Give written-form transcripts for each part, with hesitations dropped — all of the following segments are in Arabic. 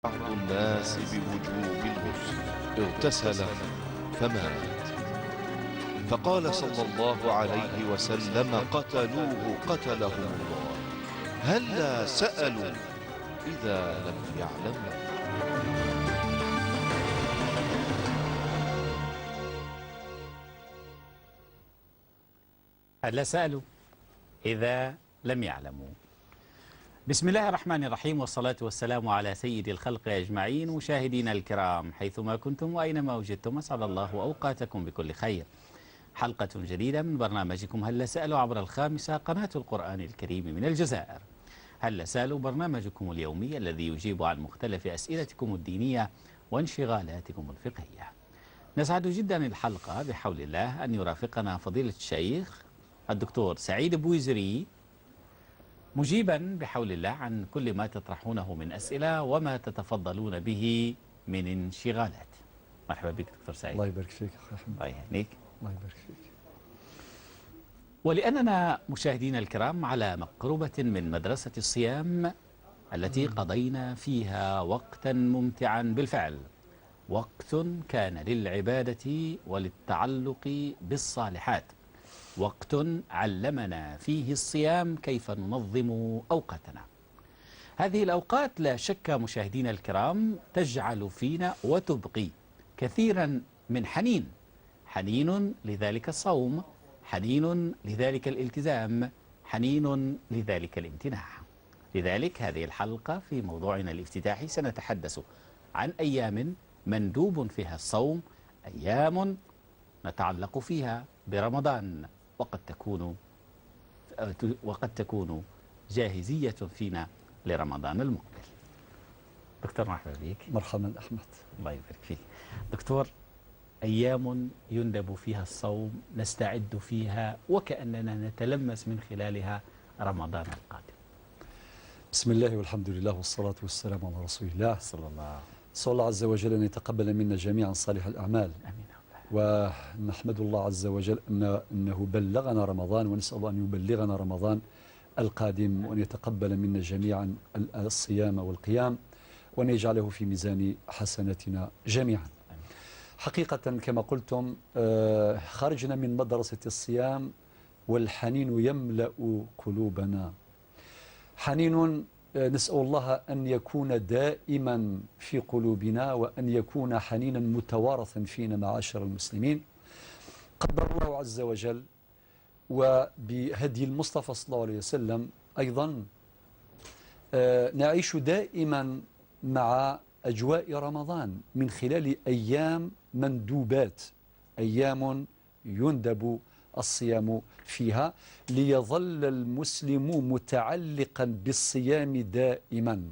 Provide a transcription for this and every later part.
بعض الناس بوجوب الغسل اغتسل فمات، فقال صلى الله عليه وسلم: قتلوه قتلهم الله، هلا سألوا إذا لم يعلموا. هلا سألوا إذا لم يعلموا. بسم الله الرحمن الرحيم، والصلاة والسلام على سيد الخلق أجمعين. مشاهدينا الكرام حيثما كنتم وأينما وجدتم، أسعد الله أوقاتكم بكل خير. حلقة جديدة من برنامجكم هلا سألوا عبر الخامسة، قناة القرآن الكريم من الجزائر. هلا سألوا برنامجكم اليومي الذي يجيب عن مختلف أسئلتكم الدينية وانشغالاتكم الفقهية. نسعد جدا الحلقة بحول الله أن يرافقنا فضيلة الشيخ الدكتور سعيد بويزري، مجيبا بحول الله عن كل ما تطرحونه من أسئلة وما تتفضلون به من انشغالات. مرحبا بك دكتور سعيد. الله يبارك فيك أخي أحمد. الله يهنيك. الله يبارك فيك. ولأننا مشاهدينا الكرام على مقربة من مدرسة الصيام التي قضينا فيها وقتا ممتعا بالفعل، وقت كان للعبادة وللتعلق بالصالحات، وقت علمنا فيه الصيام كيف ننظم أوقاتنا. هذه الأوقات لا شك مشاهدينا الكرام تجعل فينا وتبقي كثيرا من حنين لذلك الصوم، حنين لذلك الالتزام، حنين لذلك الامتناع. لذلك هذه الحلقة في موضوعنا الافتتاحي سنتحدث عن أيام مندوب فيها الصوم، أيام نتعلق فيها برمضان، وقد تكون جاهزية فينا لرمضان المقبل. دكتور مرحبا بك. مرحبا أحمد. الله يبارك فيك. دكتور، أيام يندب فيها الصوم، نستعد فيها وكأننا نتلمس من خلالها رمضان القادم. بسم الله والحمد لله والصلاة والسلام على رسول الله صلى الله. صلى الله عز وجل أن يتقبل منا جميعا صالح الأعمال. آمين. ونحمد الله عز وجل أنه بلغنا رمضان، ونسأل الله أن يبلغنا رمضان القادم، وأن يتقبل منا جميعا الصيام والقيام، وأن يجعله في ميزان حسناتنا جميعا. حقيقة كما قلتم خرجنا من مدرسة الصيام والحنين يملأ قلوبنا، حنين نسأل الله أن يكون دائما في قلوبنا، وأن يكون حنينا متوارثا فينا معاشر المسلمين. قدر الله عز وجل وبهدي المصطفى صلى الله عليه وسلم أيضا نعيش دائما مع أجواء رمضان من خلال أيام مندوبات، أيام يندب الصيام فيها، ليظل المسلم متعلقا بالصيام دائما.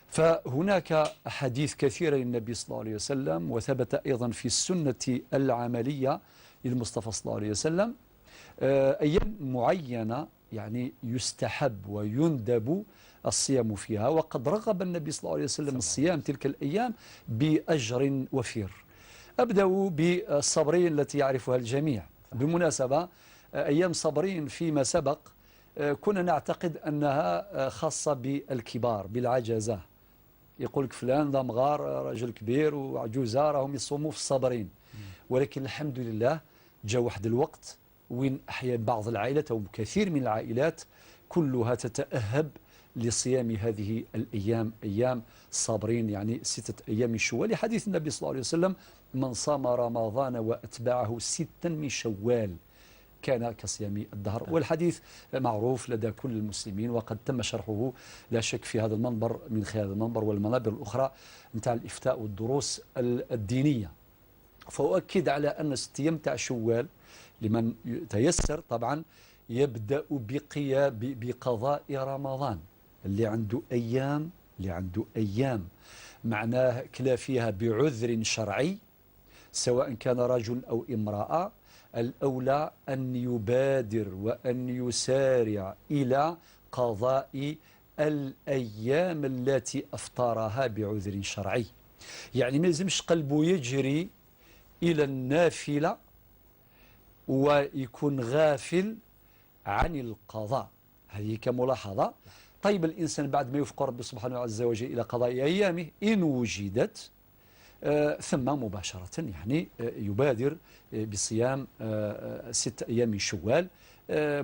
فهناك حديث كثير للنبي صلى الله عليه وسلم، وثبت أيضا في السنة العملية للمصطفى صلى الله عليه وسلم أيام معينة يعني يستحب ويندب الصيام فيها، وقد رغب النبي صلى الله عليه وسلم الصيام تلك الأيام بأجر وفير. أبدأ بالصبرين التي يعرفها الجميع. بالمناسبة أيام صبرين فيما سبق كنا نعتقد أنها خاصة بالكبار بالعجزة، يقول لك فلان ذا مغار رجل كبير وعجوزة راهم يصوموا في الصبرين، ولكن الحمد لله جاء واحد الوقت وين أحيانا بعض العائلات أو كثير من العائلات كلها تتأهب لصيام هذه الأيام، أيام صابرين، يعني 6 أيام من شوال، لحديث النبي صلى الله عليه وسلم: من صام رمضان وأتبعه 6 من شوال كان كصيام الدهر. والحديث معروف لدى كل المسلمين، وقد تم شرحه لا شك في هذا المنبر من خلال هذا المنبر والمنابر الأخرى نتاع الإفتاء والدروس الدينية. فأؤكد على أن 6 أيام تاع شوال لمن تيسر طبعا يبدأ بقضاء رمضان. اللي عنده أيام معناه كلا فيها بعذر شرعي، سواء كان رجل أو امرأة، الأولى أن يبادر وأن يسارع إلى قضاء الأيام التي أفطرها بعذر شرعي. يعني ما يلزمش قلبه يجري إلى النافلة ويكون غافل عن القضاء. هذه كملاحظة. طيب الإنسان بعد ما يوفق ربي سبحانه عز وجل إلى قضاء أيامه إن وجدت ثم مباشرة يعني يبادر بصيام 6 أيام من شوال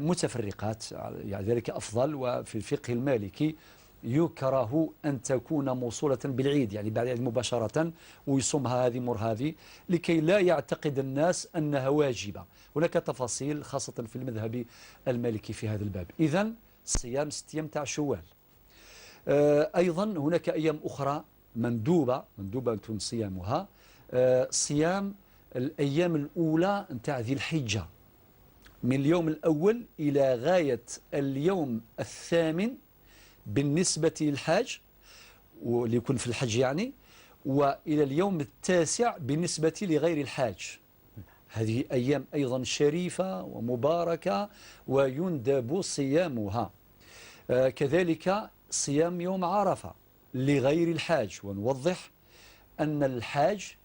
متفرقات، يعني ذلك أفضل. وفي الفقه المالكي يكره أن تكون موصولة بالعيد، يعني بعد العيد مباشرة ويصومها هذه مر هذه، لكي لا يعتقد الناس أنها واجبة. هناك تفاصيل خاصة في المذهب المالكي في هذا الباب. إذن صيام 6 أيام تاع شوال. أيضا هناك أيام أخرى مندوبة أن صيامها، صيام الأيام الأولى نتاع ذي الحجة، من اليوم الأول إلى غاية اليوم 8 بالنسبة للحاج وليكون في الحج يعني، وإلى اليوم 9 بالنسبة لغير الحاج. هذه أيام أيضا شريفة ومباركة ويندب صيامها. كذلك صيام يوم عرفة لغير الحاج، ونوضح أن الحاج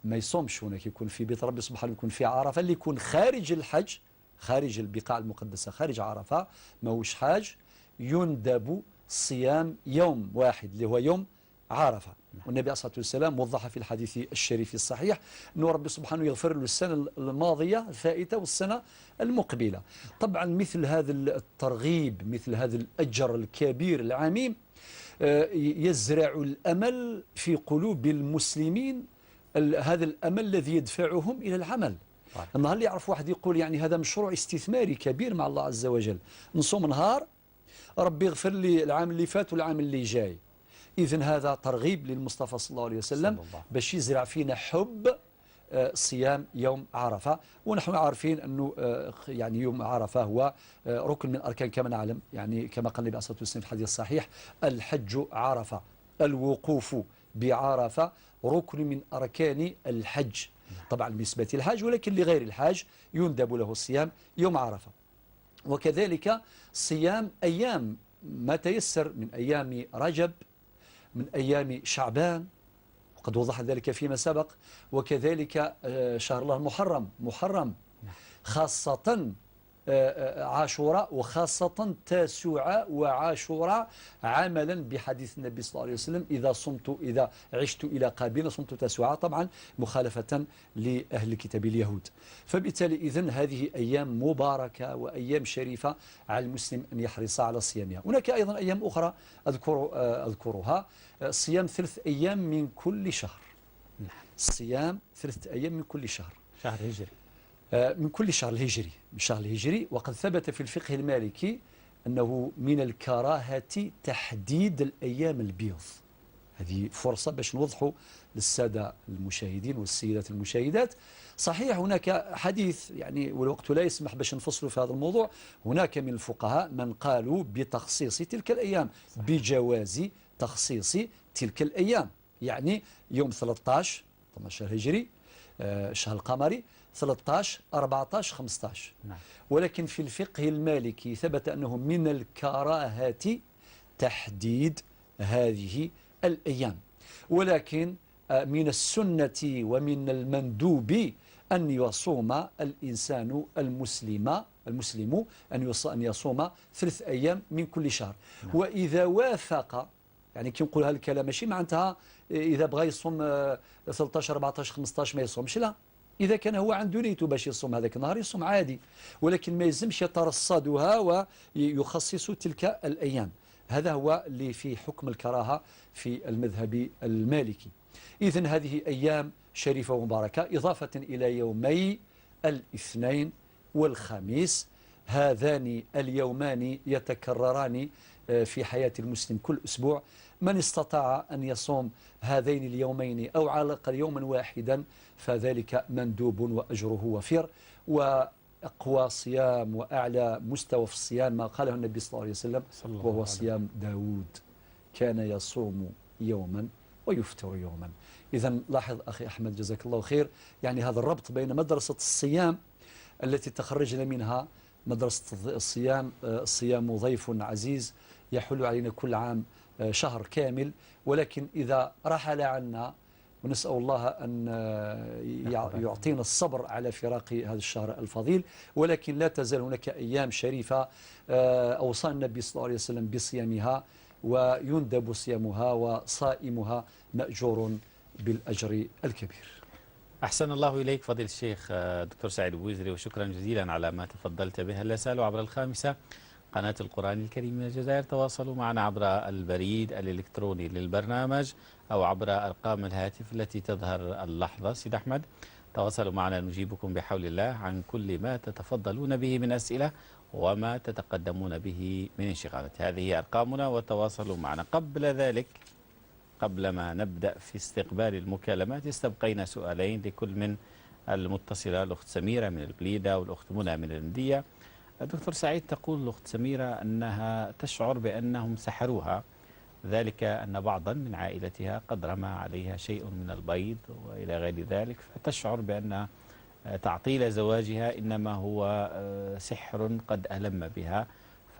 ما يصومش هناك، يكون في بيت ربي سبحانه، يكون في عرفة. اللي يكون خارج الحج، خارج البقاع المقدسة، خارج عرفة، ما هوش حاج، يندب صيام يوم واحد اللي هو يوم عرفة. والنبي عليه الصلاة والسلام وضح في الحديث الشريف الصحيح أنه ربي سبحانه يغفر له السنة الماضية الفائتة والسنة المقبلة. طبعا مثل هذا الترغيب، مثل هذا الأجر الكبير العميم يزرع الأمل في قلوب المسلمين، هذا الأمل الذي يدفعهم إلى العمل. النهار اللي يعرف واحد يقول يعني هذا مشروع استثماري كبير مع الله عز وجل، نصوم نهار ربي يغفر لي العام اللي فات والعام اللي جاي. إذن هذا ترغيب للمصطفى صلى الله عليه وسلم باش يزرع فينا حب صيام يوم عرفة. ونحن عارفين أنه يعني يوم عرفة هو ركن من أركان كما نعلم، يعني كما قال النبي عليه الصلاة والسلام في الحديث الصحيح: الحج عرفة، الوقوف بعرفة ركن من أركان الحج. طبعا بالنسبة للحاج، ولكن لغير الحاج يندب له الصيام يوم عرفة. وكذلك صيام أيام ما تيسر من أيام رجب، من أيام شعبان، وقد وضح ذلك فيما سبق. وكذلك شهر الله محرم، خاصة عاشوراء، وخاصة تاسوعاء وعاشوراء، عملا بحديث النبي صلى الله عليه وسلم: إذا عشت إلى قابل صمت تاسوعاء، طبعا مخالفة لأهل الكتاب اليهود. فبالتالي إذن هذه أيام مباركة وأيام شريفة على المسلم أن يحرص على صيامها. هناك أيضا أيام أخرى أذكرها: صيام 3 أيام من كل شهر. صيام 3 أيام من كل شهر، شهر هجري، من كل شهر الهجري، من شهر الهجري. وقد ثبت في الفقه المالكي أنه من الكراهة تحديد الأيام البيض. هذه فرصة باش نوضحوا للسادة المشاهدين والسيدات المشاهدات. صحيح هناك حديث يعني والوقت لا يسمح باش نفصلوا في هذا الموضوع. هناك من الفقهاء من قالوا بتخصيص تلك الأيام، بجواز تخصيص تلك الأيام. يعني يوم 13 شهر هجري، شهر القمري 13 14 15. ولكن في الفقه المالكي ثبت أنه من الكراهة تحديد هذه الأيام، ولكن من السنة ومن المندوب أن يصوم الإنسان المسلم أن يصوم 3 أيام من كل شهر. وإذا وافق، يعني كي نقول هذا الكلام ماشي معناتها إذا بغى يصوم 13 14 15 ما يصومش، لا. إذا كان هو عنده نيته باش يصوم هذاك النهار يصوم عادي، ولكن ما يلزمش يترصدها ويخصص تلك الأيام. هذا هو اللي في حكم الكراهة في المذهب المالكي. إذن هذه أيام شريفة ومباركة، إضافة إلى يومي الاثنين والخميس. هذان اليومان يتكرران في حياة المسلم كل أسبوع. من استطاع أن يصوم هذين اليومين أو على الأقل يوما واحدا فذلك مندوب وأجره وفير. وأقوى صيام وأعلى مستوى في الصيام ما قاله النبي صلى الله عليه وسلم، وهو صيام داود: كان يصوم يوما ويفطر يوما. إذن لاحظ أخي أحمد جزاك الله خير، يعني هذا الربط بين مدرسة الصيام التي تخرجنا منها، مدرسة الصيام. الصيام ضيف عزيز يحل علينا كل عام شهر كامل، ولكن إذا رحل عنا ونسأل الله أن يعطينا الصبر على فراق هذا الشهر الفضيل. ولكن لا تزال هناك أيام شريفة أوصى النبي صلى الله عليه وسلم بصيامها، ويندب صيامها، وصائمها مأجور بالأجر الكبير. أحسن الله إليك فضيلة الشيخ دكتور سعيد البويزري، وشكرا جزيلا على ما تفضلت به. لا سألوا عبر الخامسة قناة القرآن الكريم من الجزائر تواصلوا معنا عبر البريد الإلكتروني للبرنامج أو عبر أرقام الهاتف التي تظهر اللحظة. سيد أحمد، تواصلوا معنا نجيبكم بحول الله عن كل ما تتفضلون به من أسئلة وما تتقدمون به من انشغالات. هذه أرقامنا وتواصلوا معنا. قبل ذلك، قبل ما نبدأ في استقبال المكالمات، استبقينا سؤالين لكل من المتصلة، الأخت سميرة من البليدة والأخت منى من الندية. الدكتور سعيد، تقول الأخت سميرة أنها تشعر بأنهم سحروها، ذلك أن بعضا من عائلتها قد رمى عليها شيء من البيض وإلى غير ذلك، فتشعر بأن تعطيل زواجها إنما هو سحر قد ألم بها،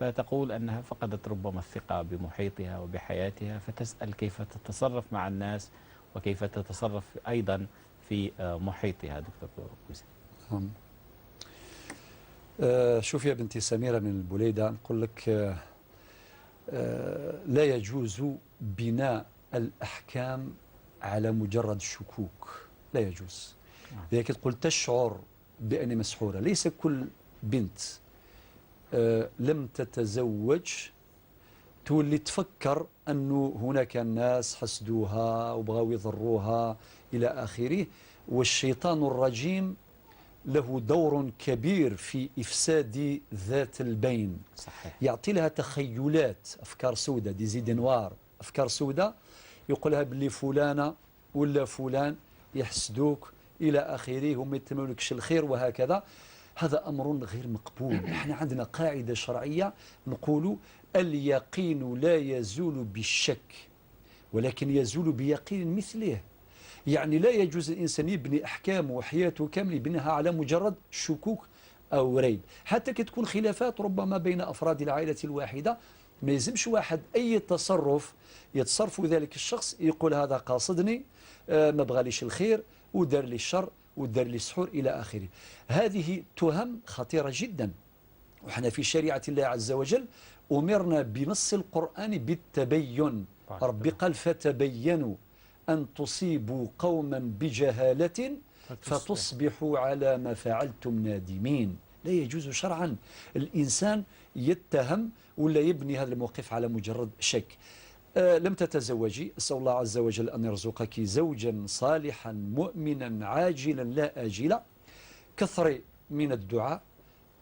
فتقول أنها فقدت ربما الثقة بمحيطها وبحياتها، فتسأل كيف تتصرف مع الناس وكيف تتصرف أيضا في محيطها. دكتور بويزري. شوف يا بنتي سميرة من البليدة، نقول لك لا يجوز بناء الأحكام على مجرد الشكوك، لا يجوز. لكن تقول تشعر بأني مسحورة. ليس كل بنت لم تتزوج تولي تفكر أنه هناك ناس حسدوها وبغاو يضروها إلى آخره. والشيطان الرجيم له دور كبير في إفساد ذات البين. صحيح. يعطي لها تخيلات، أفكار سوداء، دي زيد نوار، أفكار سوداء، يقولها باللي فلانة ولا فلان يحسدوك إلى آخره، هم يتمنولكش الخير وهكذا. هذا أمر غير مقبول. احنا عندنا قاعدة شرعية نقول اليقين لا يزول بالشك ولكن يزول بيقين مثله. يعني لا يجوز الإنسان يبني أحكامه وحياته كامل يبنيها على مجرد شكوك أو ريب. حتى كتكون خلافات ربما بين أفراد العائلة الواحدة، ما يلزمش واحد أي تصرف يتصرف ذلك الشخص يقول هذا قاصدني، ما بغاليش الخير ودار لي الشر ودار لي السحور إلى آخره. هذه تهم خطيرة جدا. وحنا في شريعة الله عز وجل أمرنا بنص القرآن بالتبين. ربي قال فتبينوا أن تصيبوا قوما بجهالة فتصبحوا على ما فعلتم نادمين. لا يجوز شرعا الإنسان يتهم ولا يبني هذا الموقف على مجرد شك. لم تتزوجي، أسأل الله عز وجل أن يرزقك زوجا صالحا مؤمنا عاجلا لا آجلا. كثري من الدعاء،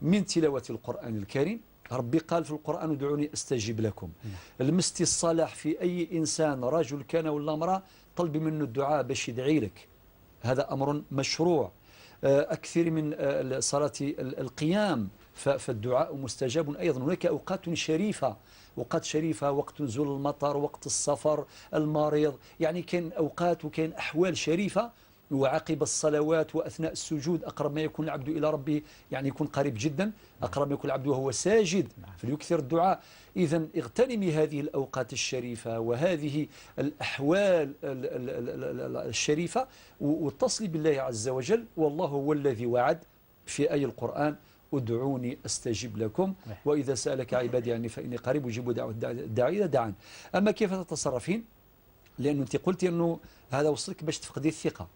من تلاوة القرآن الكريم. ربي قال في القرآن ادعوني أستجيب لكم. المستي الصلاح في أي إنسان رجل كان ولا امرأة طلبي منه الدعاء باش يدعي لك، هذا أمر مشروع. أكثر من صلاة القيام فالدعاء مستجاب أيضا. هناك أوقات شريفة، أوقات شريفة، وقت نزول المطر، وقت السفر، المريض، يعني كان أوقات وكان أحوال شريفة. وعقب الصلوات وأثناء السجود أقرب ما يكون العبد إلى ربه، يعني يكون قريب جدا، أقرب ما يكون العبد وهو ساجد فليكثر الدعاء. إذن اغتنمي هذه الأوقات الشريفة وهذه الأحوال الشريفة واتصلي بالله عز وجل. والله هو الذي وعد في آية القرآن ادعوني أستجب لكم وإذا سألك عبادي عني فإني قريب أجيب دعوة الداعي إذا دعان. أما كيف تتصرفين؟ لأنه أنت قلتي أنه هذا وصلك باش تفقدي الثقة.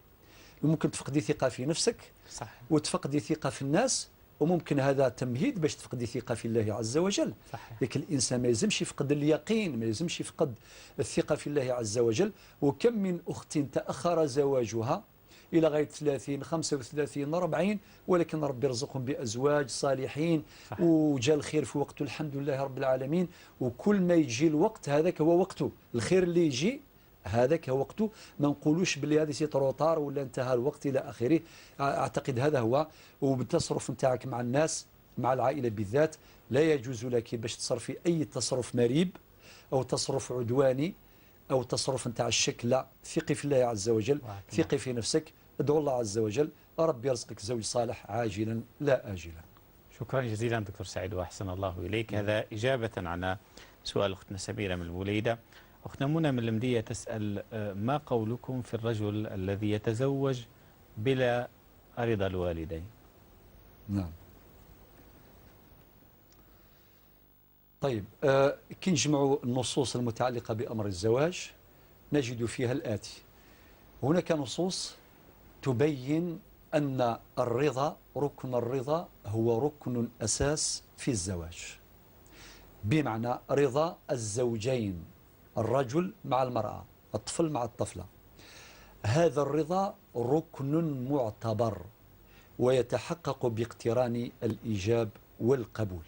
ممكن تفقدي ثقة في نفسك، صح، وتفقدي ثقة في الناس، وممكن هذا تمهيد باش تفقدي ثقة في الله عز وجل. لكن الإنسان ما يلزمش يفقد اليقين، ما يلزمش يفقد الثقة في الله عز وجل. وكم من أخت تأخر زواجها إلى غاية 30 35 40 ولكن ربي يرزقهم بأزواج صالحين وجاء الخير في وقته الحمد لله رب العالمين. وكل ما يجي الوقت هذاك هو وقته، الخير اللي يجي هذاك وقته. ما نقولوش باللي هذه سيتروطار ولا انتهى الوقت إلى آخره. أعتقد هذا هو. وبالتصرف نتاعك مع الناس، مع العائلة بالذات، لا يجوز لك باش تصرفي أي تصرف مريب أو تصرف عدواني أو تصرف نتاع الشك. لا، ثقي في الله عز وجل، ثقي في نفسك، ادعو الله عز وجل ربي يرزقك زوج صالح عاجلا لا آجلا. شكرا جزيلا دكتور سعيد وأحسن الله إليك. هذا إجابة على سؤال أختنا سميرة من الوليدة. أختنا منى من المدية تسأل ما قولكم في الرجل الذي يتزوج بلا رضا الوالدين؟ نعم. طيب كي نجمعوا النصوص المتعلقة بأمر الزواج نجد فيها الآتي: هناك نصوص تبين أن الرضا، ركن الرضا هو ركن أساس في الزواج، بمعنى رضا الزوجين، الرجل مع المرأة، الطفل مع الطفلة. هذا الرضا ركن معتبر ويتحقق باقتران الإيجاب والقبول.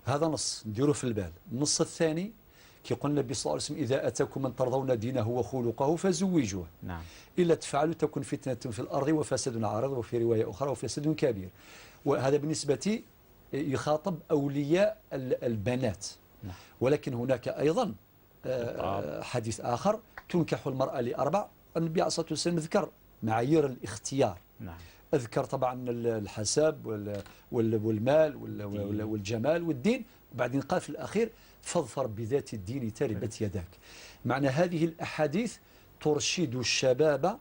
هذا نص نديره في البال. النص الثاني كي قال النبي صلى الله عليه وسلم: إذا أتاكم من ترضون دينه وخلقه فزوجوه. نعم. إلا تفعلوا تكن فتنة في الأرض وفساد عارض، وفي رواية أخرى وفساد كبير. وهذا بالنسبة يخاطب أولياء البنات. نعم. ولكن هناك أيضا حديث آخر: تنكح المرأة لأربع. النبي عليه الصلاة والسلام ذكر معايير الاختيار. نعم. أذكر طبعا الحساب والمال والجمال والدين، وبعدين قال في الأخير: فاظفر بذات الدين تربت يداك. معنى هذه الأحاديث ترشد الشباب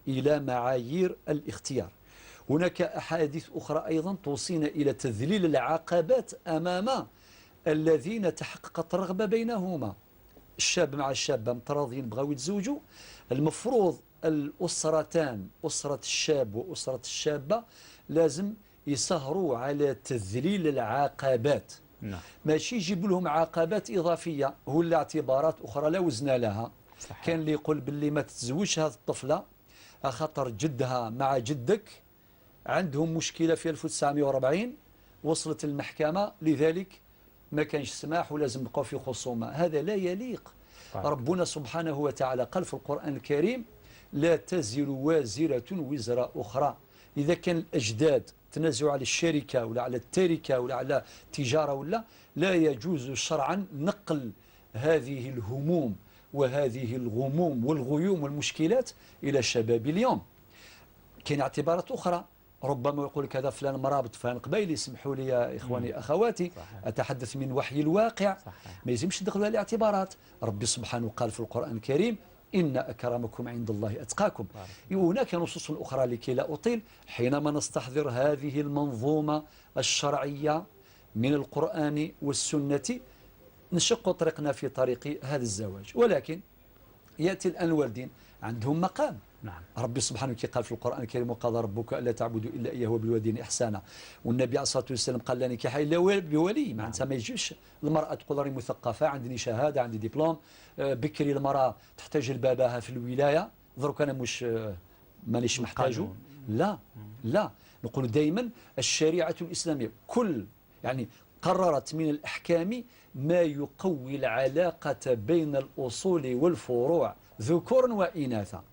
إلى معايير الاختيار. هناك أحاديث أخرى أيضا توصينا إلى تذليل العقبات أمام الذين تحققت الرغبة بينهما. الشاب مع الشابة متراضين بغاو يتزوجوا، المفروض الأسرتان، أسرة الشاب وأسرة الشابة، لازم يسهروا على تذليل العقبات. نعم. ماشي يجيبوا لهم عقبات إضافية ولا اعتبارات أخرى لا وزن لها. صحيح. كان اللي يقول باللي ما تتزوجش هذه الطفلة خاطر جدها مع جدك عندهم مشكلة في 1940 وصلت المحكمة، لذلك ما كانش سماح ولازم نبقاو في خصومة. هذا لا يليق. ربنا سبحانه وتعالى قال في القرآن الكريم: لا تزر وازرة وزر أخرى. إذا كان الأجداد تنازعوا على الشركة ولا على التركة ولا على تجارة ولا، لا يجوز شرعا نقل هذه الهموم وهذه الغموم والغيوم والمشكلات إلى الشباب اليوم. كاين اعتبارات أخرى، ربما يقول لك هذا فلان مرابط فلان قبيل. يسمحوا لي يا إخواني أخواتي، صحيح. أتحدث من وحي الواقع. صحيح. ما يلزمش ندخلوا الاعتبارات. ربي سبحانه قال في القرآن الكريم: إن أكرمكم عند الله أتقاكم. هناك نصوص أخرى لكي لا أطيل. حينما نستحضر هذه المنظومة الشرعية من القرآن والسنة نشق طريقنا في طريق هذا الزواج. ولكن يأتي الآن الوالدين عندهم مقام. نعم. ربي سبحانه قال في القرآن الكريم: وقضى ربك ألا تعبدوا إلا إياه وبالوالدين إحسانا. والنبي عليه الصلاة والسلام قال: لا نكاح إلا بولي. معناتها ما يجيش المرأة تقول راني مثقفة، عندي شهادة، عندي دبلوم. بكري المرأة تحتاج لباباها في الولاية، درك أنا مش مانيش محتاجه. لا لا، نقول دائما الشريعة الإسلامية كل يعني قررت من الأحكام ما يقوي العلاقة بين الأصول والفروع ذكورا وإناثا.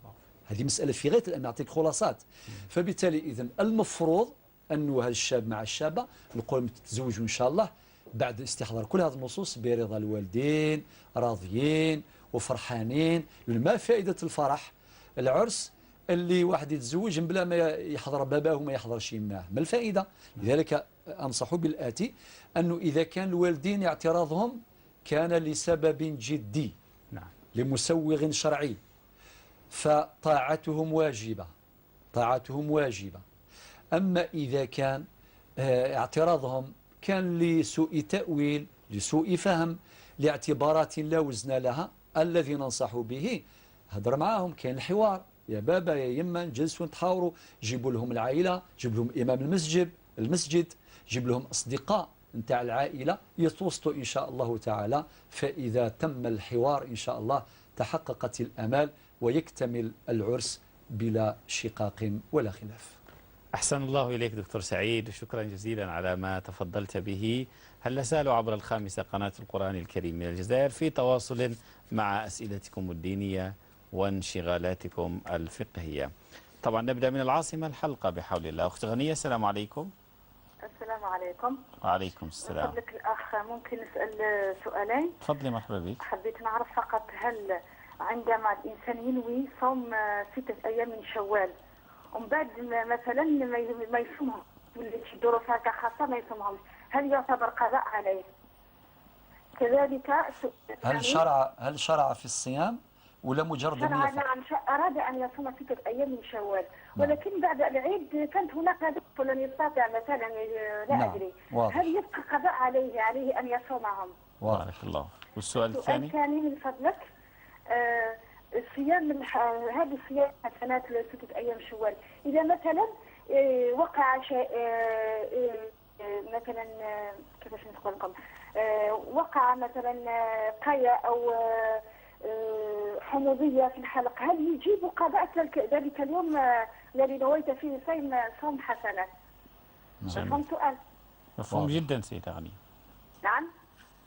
هذه مسألة في غاية الأهمية، نعطيك خلاصات. فبالتالي إذن المفروض أنه هذا الشاب مع الشابة نقول تتزوجوا إن شاء الله بعد استحضار كل هذه النصوص برضا الوالدين، راضيين وفرحانين. ما فائدة الفرح؟ العرس اللي واحد يتزوج بلا ما يحضر باباه وما يحضرش يماه، ما الفائدة؟ لذلك أنصح بالآتي: أنه إذا كان الوالدين اعتراضهم كان لسبب جدي، نعم، لمسوغ شرعي، فطاعتهم واجبة، طاعتهم واجبة. أما إذا كان اعتراضهم كان لسوء تأويل، لسوء فهم، لاعتبارات لا وزن لها، الذي ننصح به هدر معاهم، كان الحوار: يا بابا يا يما نجلسوا نتحاوروا، جيبوا لهم العائلة، جيب لهم إمام المسجد، جيب لهم أصدقاء نتاع العائلة يتوسطوا إن شاء الله تعالى. فإذا تم الحوار إن شاء الله تحققت الأمال ويكتمل العرس بلا شقاق ولا خلاف. أحسن الله إليك دكتور سعيد، شكرا جزيلا على ما تفضلت به. هل نزال عبر الخامسة قناة القرآن الكريم من الجزائر في تواصل مع أسئلتكم الدينية وانشغالاتكم الفقهية. طبعا نبدأ من العاصمة الحلقة بحول الله. أخت غنية، السلام عليكم. السلام عليكم. وعليكم السلام. فضلك الأخ ممكن نسأل سؤالين؟ تفضلي، مرحبا بك. حبيت نعرف فقط هل عندما الإنسان ينوي صوم 6 أيام من شوال ومن بعد مثلا ما يصومهم ولا شي ظروف هكا خاصة ما يصومهمش، هل يعتبر قضاء عليه؟ كذلك هل شرع في الصيام ولا مجرد شرع النية فقط؟ نعم أراد أن يصوم 6 أيام من شوال، ولكن بعد العيد كانت هناك ظروف لن يستطيع مثلا لا أدري واضح. هل يبقى قضاء عليه أن يصومهم؟ بارك الله. والسؤال الثاني؟ الثاني من فضلك صيام هذه الصيام حسنات 6 أيام شوال، إذا مثلا وقع شيء مثلا كيفاش نقول لكم وقع مثلا قيا أو حموضية في الحلق، هل يجيب قضاء ذلك اليوم الذي نويت فيه صوم حسنات؟ مفهوم سؤال؟ مفهوم جدا سيدة غنية. نعم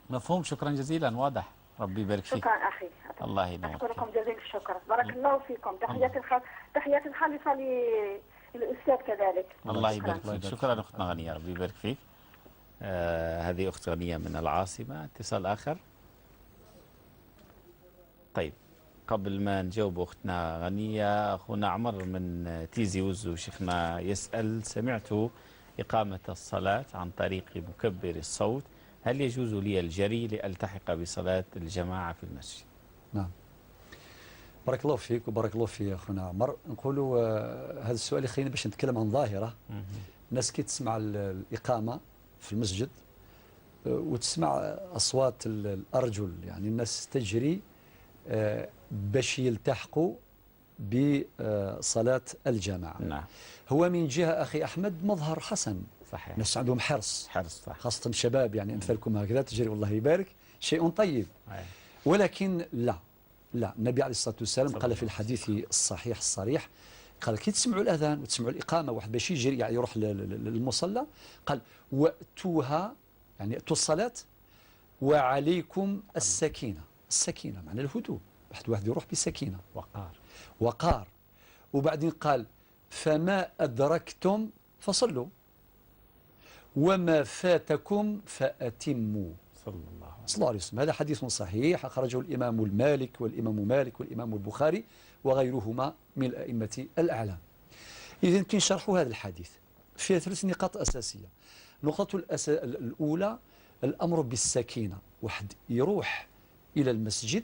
مفهوم، شكرا جزيلا، واضح. ربي يبارك فيك. شكرا أخي. الله ينور. أشكركم جزيل الشكر، بارك الله فيكم. تحياتي الخالصة للأستاذ كذلك. الله يبارك فيك. شكرا أختنا غنية، ربي يبارك فيك. هذه أخت غنية من العاصمة. اتصال آخر. طيب قبل ما نجاوب أختنا غنية، أخونا عمر من تيزي وزو شيخنا يسأل: سمعت إقامة الصلاة عن طريق مكبر الصوت، هل يجوز لي الجري لألتحق بصلاة الجماعة في المسجد؟ نعم، بارك الله فيك وبارك الله في أخونا عمر. نقولوا هذا السؤال يخلينا باش نتكلم عن ظاهرة. الناس كي تسمع الإقامة في المسجد وتسمع أصوات الأرجل، يعني الناس تجري باش يلتحقوا بصلاة الجماعة. نعم. هو من جهة أخي أحمد مظهر حسن، صحيح. الناس عندهم حرص صح. خاصة الشباب، يعني أمثالكم هكذا تجري، والله يبارك، شيء طيب. ولكن لا النبي عليه الصلاة والسلام قال في الحديث الصحيح الصريح، قال كي تسمعوا الأذان وتسمعوا الإقامة، واحد باش يجري يعني يروح للمصلى، قال وأتوها، يعني أتوا الصلاة وعليكم السكينة. السكينة معنى الهدوء، واحد يروح بسكينة، وقار. وبعدين قال فما أدركتم فصلوا وما فاتكم فأتموا، صلى الله عليه وسلم. هذا حديث صحيح أخرجه الإمام المالك والإمام البخاري وغيرهما من الأئمة الأعلام. إذن كي نشرحوا هذا الحديث فيه 3 نقاط أساسية. النقطة الأولى الأمر بالسكينة، واحد يروح إلى المسجد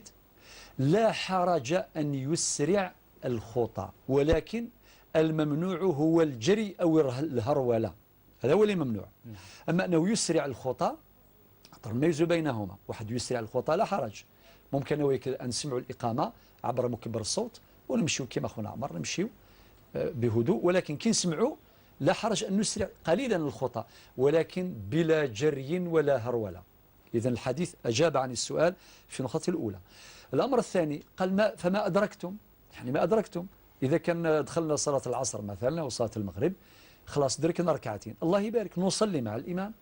لا حرج أن يسرع الخطى، ولكن الممنوع هو الجري أو الهرولة، هذا هو اللي ممنوع. أما أنه يسرع الخطى نميز بينهما، واحد يسرع الخطى لا حرج، ممكن أن نسمع الإقامة عبر مكبر الصوت ونمشيو كما أخونا عمر، نمشيو بهدوء، ولكن كي نسمعوا لا حرج أن نسرع قليلا الخطى، ولكن بلا جري ولا هرولة. إذن الحديث أجاب عن السؤال في النقطة الأولى. الأمر الثاني قال فما أدركتم، يعني ما أدركتم. إذا كان دخلنا صلاة العصر مثلا وصلاة المغرب، خلاص دركنا ركعتين، الله يبارك نصلي مع الإمام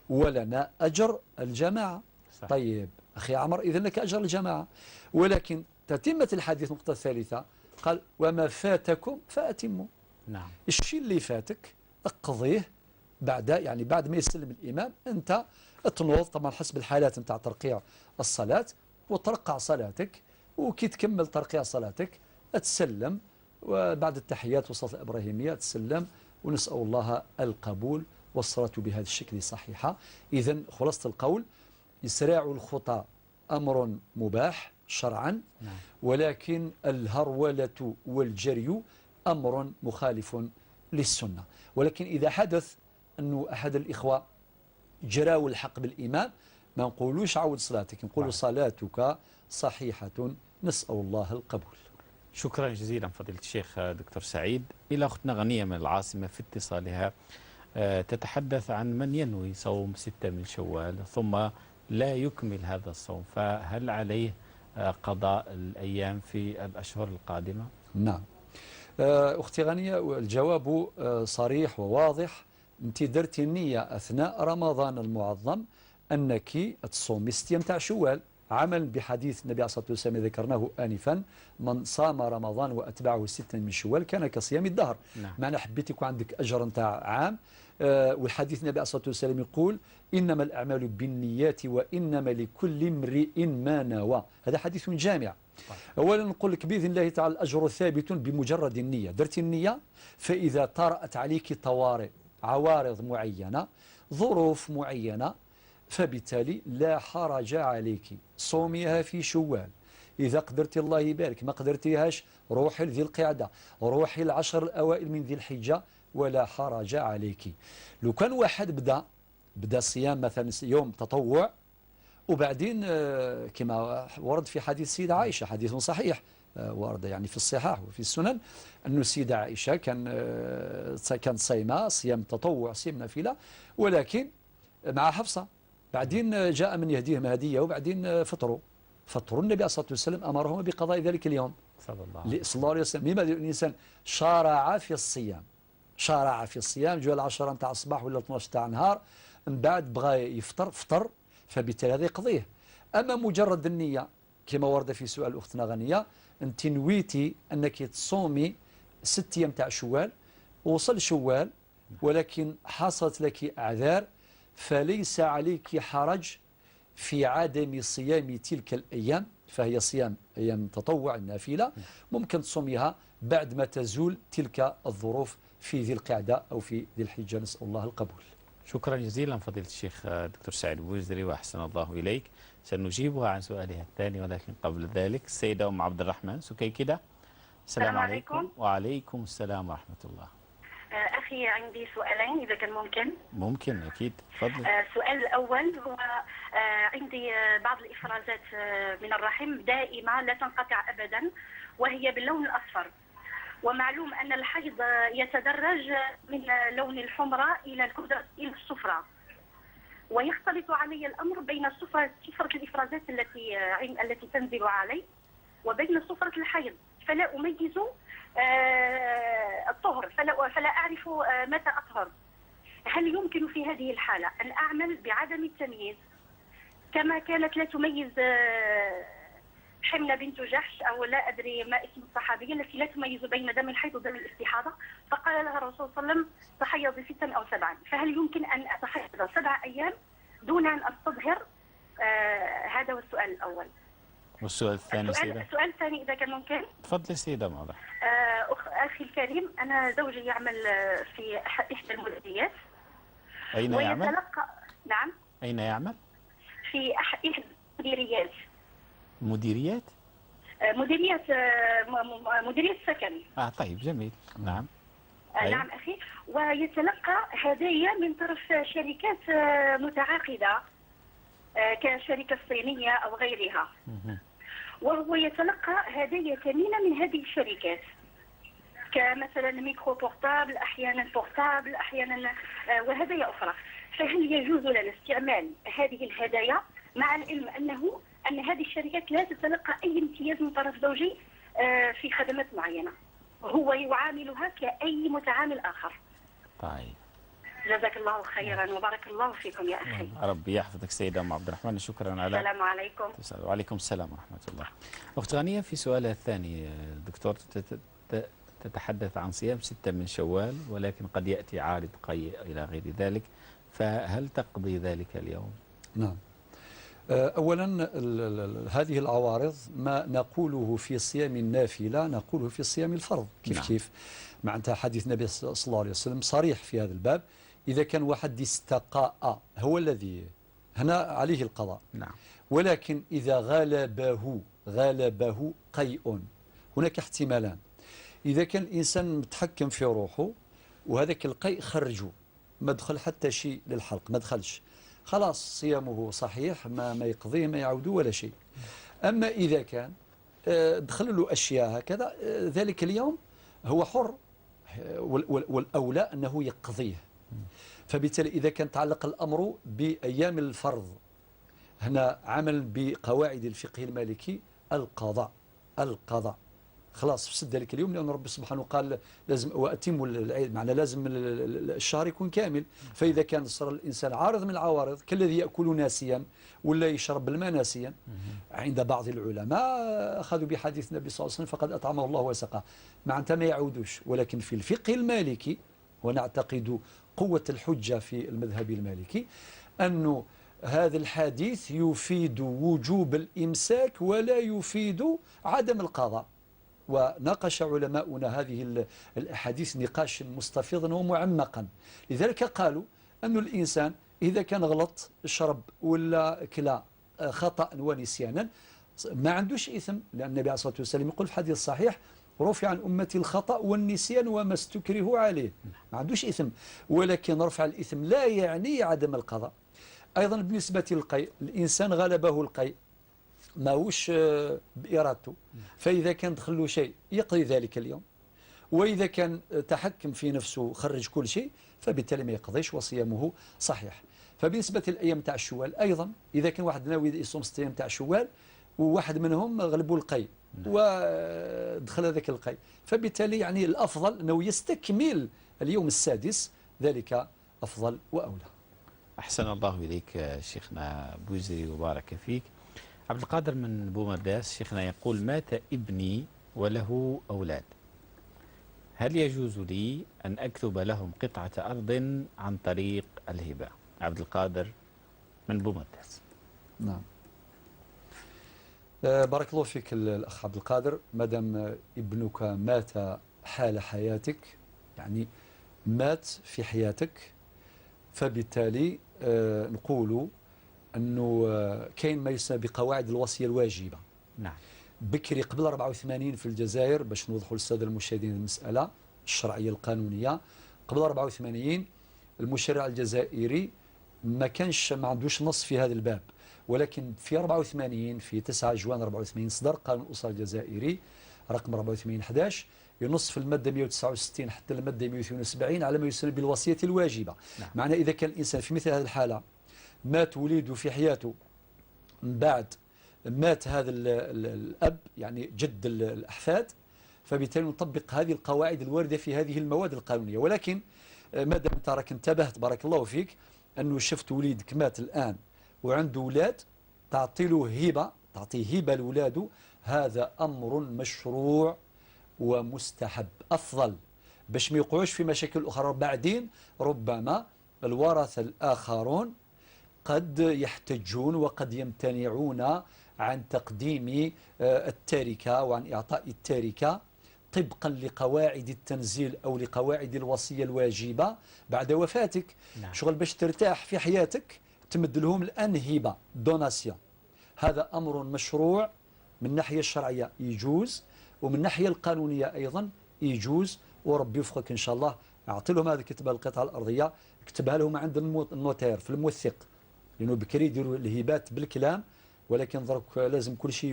ولنا أجر الجماعة. صح. طيب أخي عمر، إذن لك أجر الجماعة، ولكن تتمة الحديث النقطة الثالثة قال وما فاتكم فأتموا. نعم. الشيء اللي فاتك اقضيه بعد ما يسلم الإمام، أنت تنوض طبعا حسب الحالات نتاع ترقيع الصلاة، وترقع صلاتك، وكي تكمل ترقيع صلاتك تسلم، وبعد التحيات والصلاة الإبراهيمية تسلم، ونسأل الله القبول والصلاة بهذا الشكل صحيحة. إذن خلاصة القول إسراع الخطى أمر مباح شرعا، ولكن الهرولة والجري أمر مخالف للسنة. ولكن إذا حدث أنه أحد الإخوة جراو الحق بالإمام، ما نقولوش عود صلاتك، نقول صلاتك صحيحة، نسأل الله القبول. شكرا جزيلا فضيلة الشيخ دكتور سعيد. إلى أختنا غنية من العاصمة في اتصالها، تتحدث عن من ينوي صوم 6 من شوال ثم لا يكمل هذا الصوم، فهل عليه قضاء الأيام في الأشهر القادمة؟ نعم أختي غنية، الجواب صريح وواضح. أنت درتي النية أثناء رمضان المعظم أنك تصومي 6 متاع شوال، عمل بحديث النبي عليه الصلاة والسلام ذكرناه آنفا: من صام رمضان وأتبعه 6 من شوال كان كصيام الدهر. نعم. معنى حبيت يكون عندك أجر نتاع عام. والحديث النبي عليه الصلاة والسلام يقول: إنما الأعمال بالنيات وإنما لكل امرئ ما نوى. هذا حديث جامع. أولا نقول لك بإذن الله تعالى الأجر ثابت بمجرد النية. درت النية، فإذا طرأت عليك طوارئ، عوارض معينة، ظروف معينة، فبالتالي لا حرج عليك، صوميها في شوال. إذا قدرتي الله يبارك، ما قدرتيهاش روحي لذي القعدة، روحي العشر الأوائل من ذي الحجة، ولا حرج عليك. لو كان واحد بدأ صيام مثلا يوم تطوع، وبعدين كما ورد في حديث السيدة عائشة، حديث صحيح ورد يعني في الصحاح وفي السنن، أن السيدة عائشة كان صيمة صيام تطوع صيام نافلة، ولكن مع حفصة. بعدين جاء من يهديهم هدية، وبعدين فطروا النبي صلى الله عليه وسلم أمرهم بقضاء ذلك اليوم صلى الله عليه وسلم. لماذا الإنسان شارع في الصيام، جوا العشرة نتاع الصباح ولا 12 تاع النهار، من بعد بغى فطر، فبالتالي هذا يقضيه. أما مجرد النية كما ورد في سؤال أختنا غنية، أنت نويتي أنك تصومي 6 أيام تاع شوال، وصل شوال ولكن حصلت لك أعذار، فليس عليك حرج في عدم صيام تلك الأيام، فهي صيام أيام تطوع النافلة، ممكن تصوميها بعد ما تزول تلك الظروف في ذي القعدة أو في ذي الحجة، نسأل الله القبول. شكرا جزيلا فضيلة الشيخ دكتور سعيد بوزدري، وأحسن الله إليك. سنجيبها عن سؤالها الثاني، ولكن قبل ذلك السيدة أم عبد الرحمن سكيكدة. السلام عليكم. وعليكم السلام ورحمة الله. أخي عندي سؤالين إذا كان ممكن. ممكن أكيد، تفضل. السؤال الأول هو عندي بعض الإفرازات من الرحم دائمة لا تنقطع أبدا، وهي باللون الأصفر، ومعلوم أن الحيض يتدرج من لون الحمراء إلى الصفراء، ويختلط علي الأمر بين صفرة الإفرازات التي تنزل علي وبين صفرة الحيض، فلا أميز الطهر، فلا أعرف متى أطهر. هل يمكن في هذه الحالة أن أعمل بعدم التمييز كما كانت لا تميز حملة بنت جحش، أو لا أدري ما اسم الصحابية التي لا تميز بين دم الحيض ودم الاستحاضة، فقال لها الرسول صلى الله عليه وسلم تحيضي 6 أو 7، فهل يمكن أن أتحيض 7 أيام دون أن أستظهر؟ هذا هو السؤال الأول. والسؤال الثاني سيدة؟ السؤال الثاني إذا كان ممكن. تفضل سيدة ماذا؟ أخي الكريم، أنا زوجي يعمل في إحدى المديريات. أين يعمل؟ نعم. أين يعمل؟ في إحدى المديريات. مديريات؟ مديرية سكن. طيب جميل. نعم. نعم أخي، ويتلقى هدايا من طرف شركات متعاقدة كشركة صينية أو غيرها، وهو يتلقى هدايا ثمينة من هذه الشركات، كمثلا ميكرو بورتابل، أحيانا بورتابل، أحيانا وهدايا أخرى. فهل يجوز لنا استعمال هذه الهدايا مع العلم أن هذه الشركات لا تتلقى أي امتياز من طرف زوجي في خدمات معينة، هو يعاملها كأي متعامل آخر؟ طيب، جزاك الله خيرا وبارك الله فيكم يا أخي. ربي يحفظك سيدة أم عبد الرحمن، شكرا على. السلام عليكم. وعليكم السلام ورحمة الله. أخت غنية، في سؤالها الثاني دكتور تتحدث عن صيام 6 من شوال، ولكن قد يأتي عارض قيء إلى غير ذلك، فهل تقضي ذلك اليوم؟ نعم. أولا هذه العوارض ما نقوله في صيام النافلة نقوله في صيام الفرض كيف. نعم. كيف معناتها حديث النبي صلى الله عليه وسلم صريح في هذا الباب. إذا كان واحد استقاء هو الذي هنا عليه القضاء. نعم. ولكن إذا غالبه قيء، هناك احتمالان. إذا كان الإنسان متحكم في روحه وهذاك القيء خرجه، ما دخل حتى شيء للحلق، ما دخلش، خلاص صيامه صحيح، ما يقضيه، ما يعوده ولا شيء. أما إذا كان دخل له أشياء هكذا ذلك اليوم هو حر، والأولى أنه يقضيه. فبالتالي إذا كان تعلق الأمر بأيام الفرض، هنا عمل بقواعد الفقه المالكي القضاء خلاص في ذلك اليوم، لأن رب سبحانه قال لازم وأتم العيد، معنى لازم الشهر يكون كامل. فإذا كان صار الإنسان عارض من العوارض كالذي يأكل ناسيا ولا يشرب الماء ناسيا، عند بعض العلماء أخذوا بحديث النبي صلى الله عليه وسلم فقد أطعمه الله وسقاه، معناتها ما يعودوش. ولكن في الفقه المالكي، ونعتقد قوة الحجة في المذهب المالكي، أنه هذا الحديث يفيد وجوب الإمساك ولا يفيد عدم القضاء. وناقش علماؤنا هذه الأحاديث نقاشا مستفيضا ومعمقا، لذلك قالوا أن الإنسان إذا كان غلط شرب ولا كلا خطأ ونسيانا ما عندوش إثم، لأن النبي عليه الصلاة والسلام يقول في حديث صحيح: رفع عن أمتي الخطأ والنسيان وما استكرهوا عليه. ما عندوش إثم، ولكن رفع الإثم لا يعني عدم القضاء. أيضا بالنسبة للقيء، الإنسان غلبه القيء ماهوش بإرادته، فإذا كان دخل له شيء يقضي ذلك اليوم، وإذا كان تحكم في نفسه خرج كل شيء فبالتالي ما يقضيش وصيامه صحيح. فبالنسبة للأيام تاع الشوال أيضا، إذا كان واحد ناوي يصوم 6 أيام تاع الشوال وواحد منهم غلبوا القي ودخل هذاك القي، فبالتالي يعني الأفضل أنه يستكمل اليوم السادس، ذلك أفضل وأولى. أحسن الله إليك شيخنا بوزري وبارك فيك. عبد القادر من بومرداس شيخنا يقول: مات ابني وله أولاد، هل يجوز لي أن أكتب لهم قطعة أرض عن طريق الهبة؟ عبد القادر من بومرداس. نعم. بارك الله فيك الأخ عبد القادر. مادام ابنك مات حال حياتك، يعني مات في حياتك، فبالتالي نقول أنه كاين ما يسمى بقواعد الوصية الواجبة. نعم. بكري قبل 84 في الجزائر، باش نوضحوا للسادة المشاهدين المسألة الشرعية القانونية، قبل 84 المشرع الجزائري ما عندوش نص في هذا الباب، ولكن في 84 في 9 جوان 84 صدر قانون الأسرة الجزائري رقم 84/11 ينص في المادة 169 حتى المادة 172 على ما يسمى بالوصية الواجبة. نعم. معنى إذا كان الإنسان في مثل هذه الحالة مات وليده في حياته، من بعد مات هذا الأب يعني جد الأحفاد، فبالتالي نطبق هذه القواعد الواردة في هذه المواد القانونية. ولكن ما دام أنت راك انتبهت بارك الله فيك أنه شفت وليدك مات الآن وعنده أولاد، تعطيه هبة لولاده، هذا أمر مشروع ومستحب أفضل، باش ما يوقعوش في مشاكل أخرى بعدين. ربما الورثة الآخرون قد يحتجون وقد يمتنعون عن تقديم التركة وعن إعطاء التركة طبقا لقواعد التنزيل أو لقواعد الوصية الواجبة بعد وفاتك. نعم. شغل باش ترتاح في حياتك تمد لهم الآن هبة دوناسيون، هذا أمر مشروع من الناحية الشرعية يجوز، ومن الناحية القانونية أيضا يجوز. وربي يوفقك إن شاء الله. أعطي لهم هذه القطعة الأرضية، اكتبها لهم عند النوتير في الموثق، لأنه بكري يديروا الهبات بالكلام، ولكن درك لازم كل شيء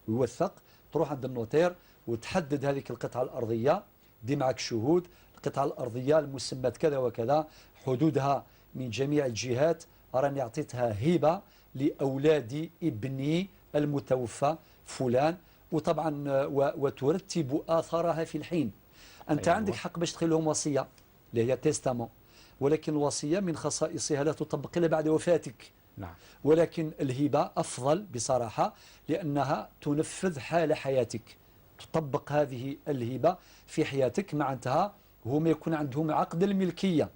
يوثق. تروح عند النوتير وتحدد هذه القطعة الأرضية، دي معك شهود، القطعة الأرضية المسمات كذا وكذا، حدودها من جميع الجهات، راني أعطيتها هبة لأولاد ابني المتوفى فلان، وطبعا وترتب آثارها في الحين. أنت أيوة. عندك حق باش تخلي لهم وصية اللي هي تيستامون، ولكن الوصية من خصائصها لا تطبق إلا بعد وفاتك. نعم. ولكن الهبة أفضل بصراحة، لأنها تنفذ حال حياتك، تطبق هذه الهبة في حياتك. مع انتهى هم يكون عندهم عقد الملكية،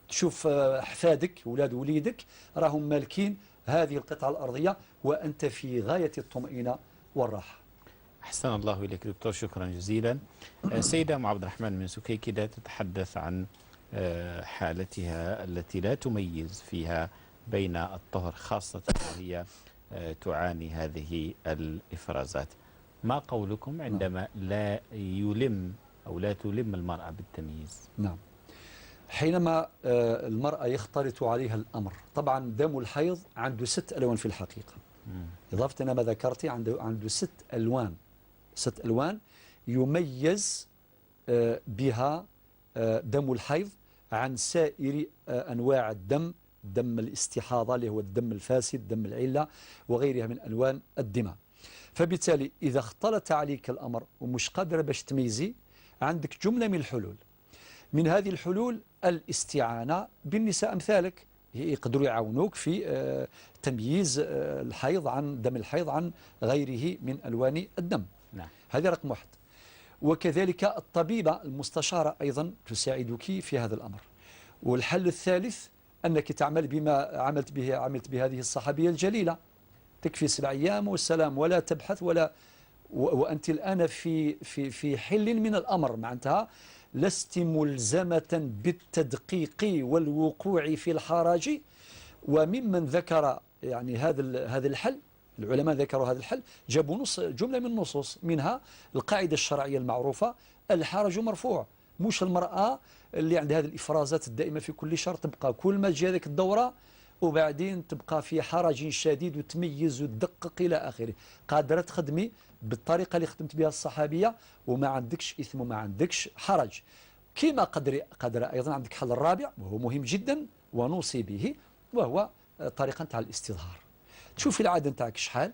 تشوف أحفادك أولاد وليدك راهم مالكين هذه القطعة الأرضية، وأنت في غاية الطمأنينة والراحة. أحسن الله إليك دكتور، شكرا جزيلا. سيدة أم عبد الرحمن من سكيكدة تتحدث عن حالتها التي لا تميز فيها بين الطهر، خاصة وهي تعاني هذه الإفرازات. ما قولكم عندما لا يلم أو لا تلم المرأة بالتمييز؟ نعم. حينما المرأة يختلط عليها الأمر، طبعا دم الحيض عنده 6 ألوان في الحقيقة، إضافة إلى ما ذكرتي عنده 6 ألوان، 6 ألوان يميز بها دم الحيض عن سائر أنواع الدم، دم الاستحاضة اللي هو الدم الفاسد، دم العلة وغيرها من ألوان الدماء. فبالتالي إذا اختلط عليك الأمر ومش قادرة باش تميزي، عندك جملة من الحلول. من هذه الحلول الاستعانة بالنساء أمثالك، يقدروا يعاونوك في تمييز الحيض عن دم الحيض عن غيره من ألوان الدم. نعم. هذا رقم 1. وكذلك الطبيبة المستشارة أيضا تساعدك في هذا الأمر. والحل الثالث أنك تعمل بما عملت بهذه الصحابية الجليلة، تكفي 7 أيام والسلام، ولا تبحث وأنت الآن في حل من الأمر. معناتها لست ملزمة بالتدقيق والوقوع في الحرج. وممن ذكر يعني هذا الحل، العلماء ذكروا هذا الحل، جابوا جملة من النصوص، منها القاعدة الشرعية المعروفة: الحرج مرفوع. مش المرأة اللي عندها هذه الإفرازات الدائمة في كل شهر تبقى كل ما تجي هذيك الدورة وبعدين تبقى في حرج شديد وتميز وتدقق إلى آخره. قادرة تخدمي بالطريقة اللي خدمت بها الصحابية وما عندكش إثم وما عندكش حرج. كما قدر أيضا عندك حل الرابع وهو مهم جدا ونوصي به، وهو طريقة نتاع الاستظهار. تشوفي العادة نتاعك شحال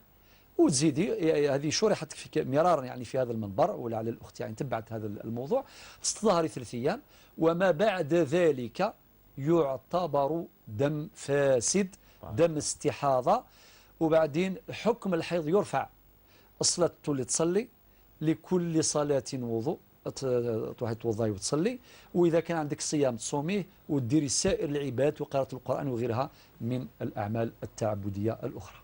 وتزيدي، هذه شرحت مرارا يعني في هذا المنبر، ولعل الأخت يعني تبعت هذا الموضوع. استظهري 3 أيام، وما بعد ذلك يعتبر دم فاسد، دم استحاضة. وبعدين حكم الحيض يرفع. الصلاة تولي تصلي، لكل صلاة وضوء، تروحي توضعي وتصلي، وإذا كان عندك صيام تصوميه، وتديري سائر العبادات وقراءة القرآن وغيرها من الأعمال التعبدية الأخرى.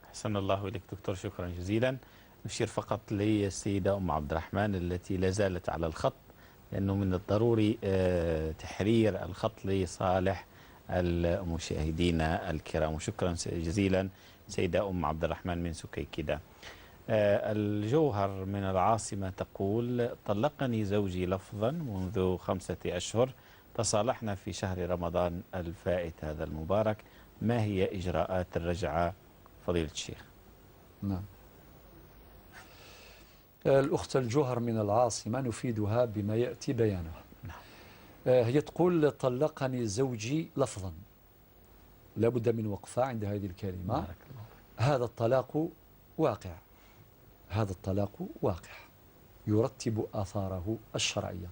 أحسن الله إليك دكتور، شكرا جزيلا. نشير فقط للسيدة أم عبد الرحمن التي لا زالت على الخط، لأنه من الضروري تحرير الخط لصالح المشاهدين الكرام. وشكرا جزيلا سيدة أم عبد الرحمن من سكيكدة. الجوهر من العاصمة تقول: طلقني زوجي لفظا منذ 5 أشهر، تصالحنا في شهر رمضان الفائت هذا المبارك، ما هي إجراءات الرجعة فضيلة الشيخ؟ نعم. الأخت الجوهر من العاصمة نفيدها بما يأتي بيانها. هي تقول: طلقني زوجي لفظا. لابد من وقفة عند هذه الكلمة. هذا الطلاق واقع، هذا الطلاق واقع يرتب آثاره الشرعية.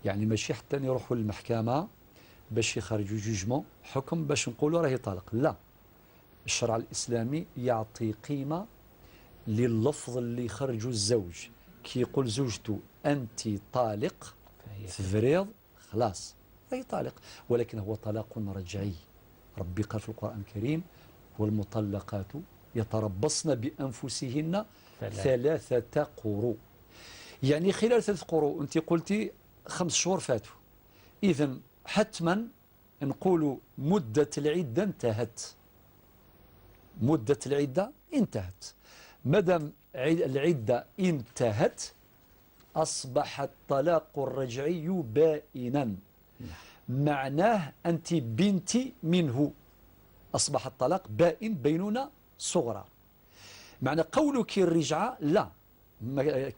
يعني ماشي حتى يروحوا للمحكمة باش يخرجوا جوجمون حكم باش نقولوا راهي طلاق، لا. الشرع الإسلامي يعطي قيمة لللفظ اللي يخرجوا الزوج. كي يقول زوجته أنت طالق في فريض، خلاص راهي طالق، ولكن هو طلاق رجعي. ربي قال في القرآن الكريم: والمطلقات يتربصن بأنفسهن 3 قروء. يعني خلال 3 قروء. أنت قلتي 5 شهور فاتوا، إذن حتما نقول مدة العدة انتهت. مدة العدة انتهت. مدام العدة انتهت أصبح الطلاق الرجعي بائنا. معناه أنت بنتي منه، أصبح الطلاق بائن بينونة صغرى. معنى قولك الرجعة، لا،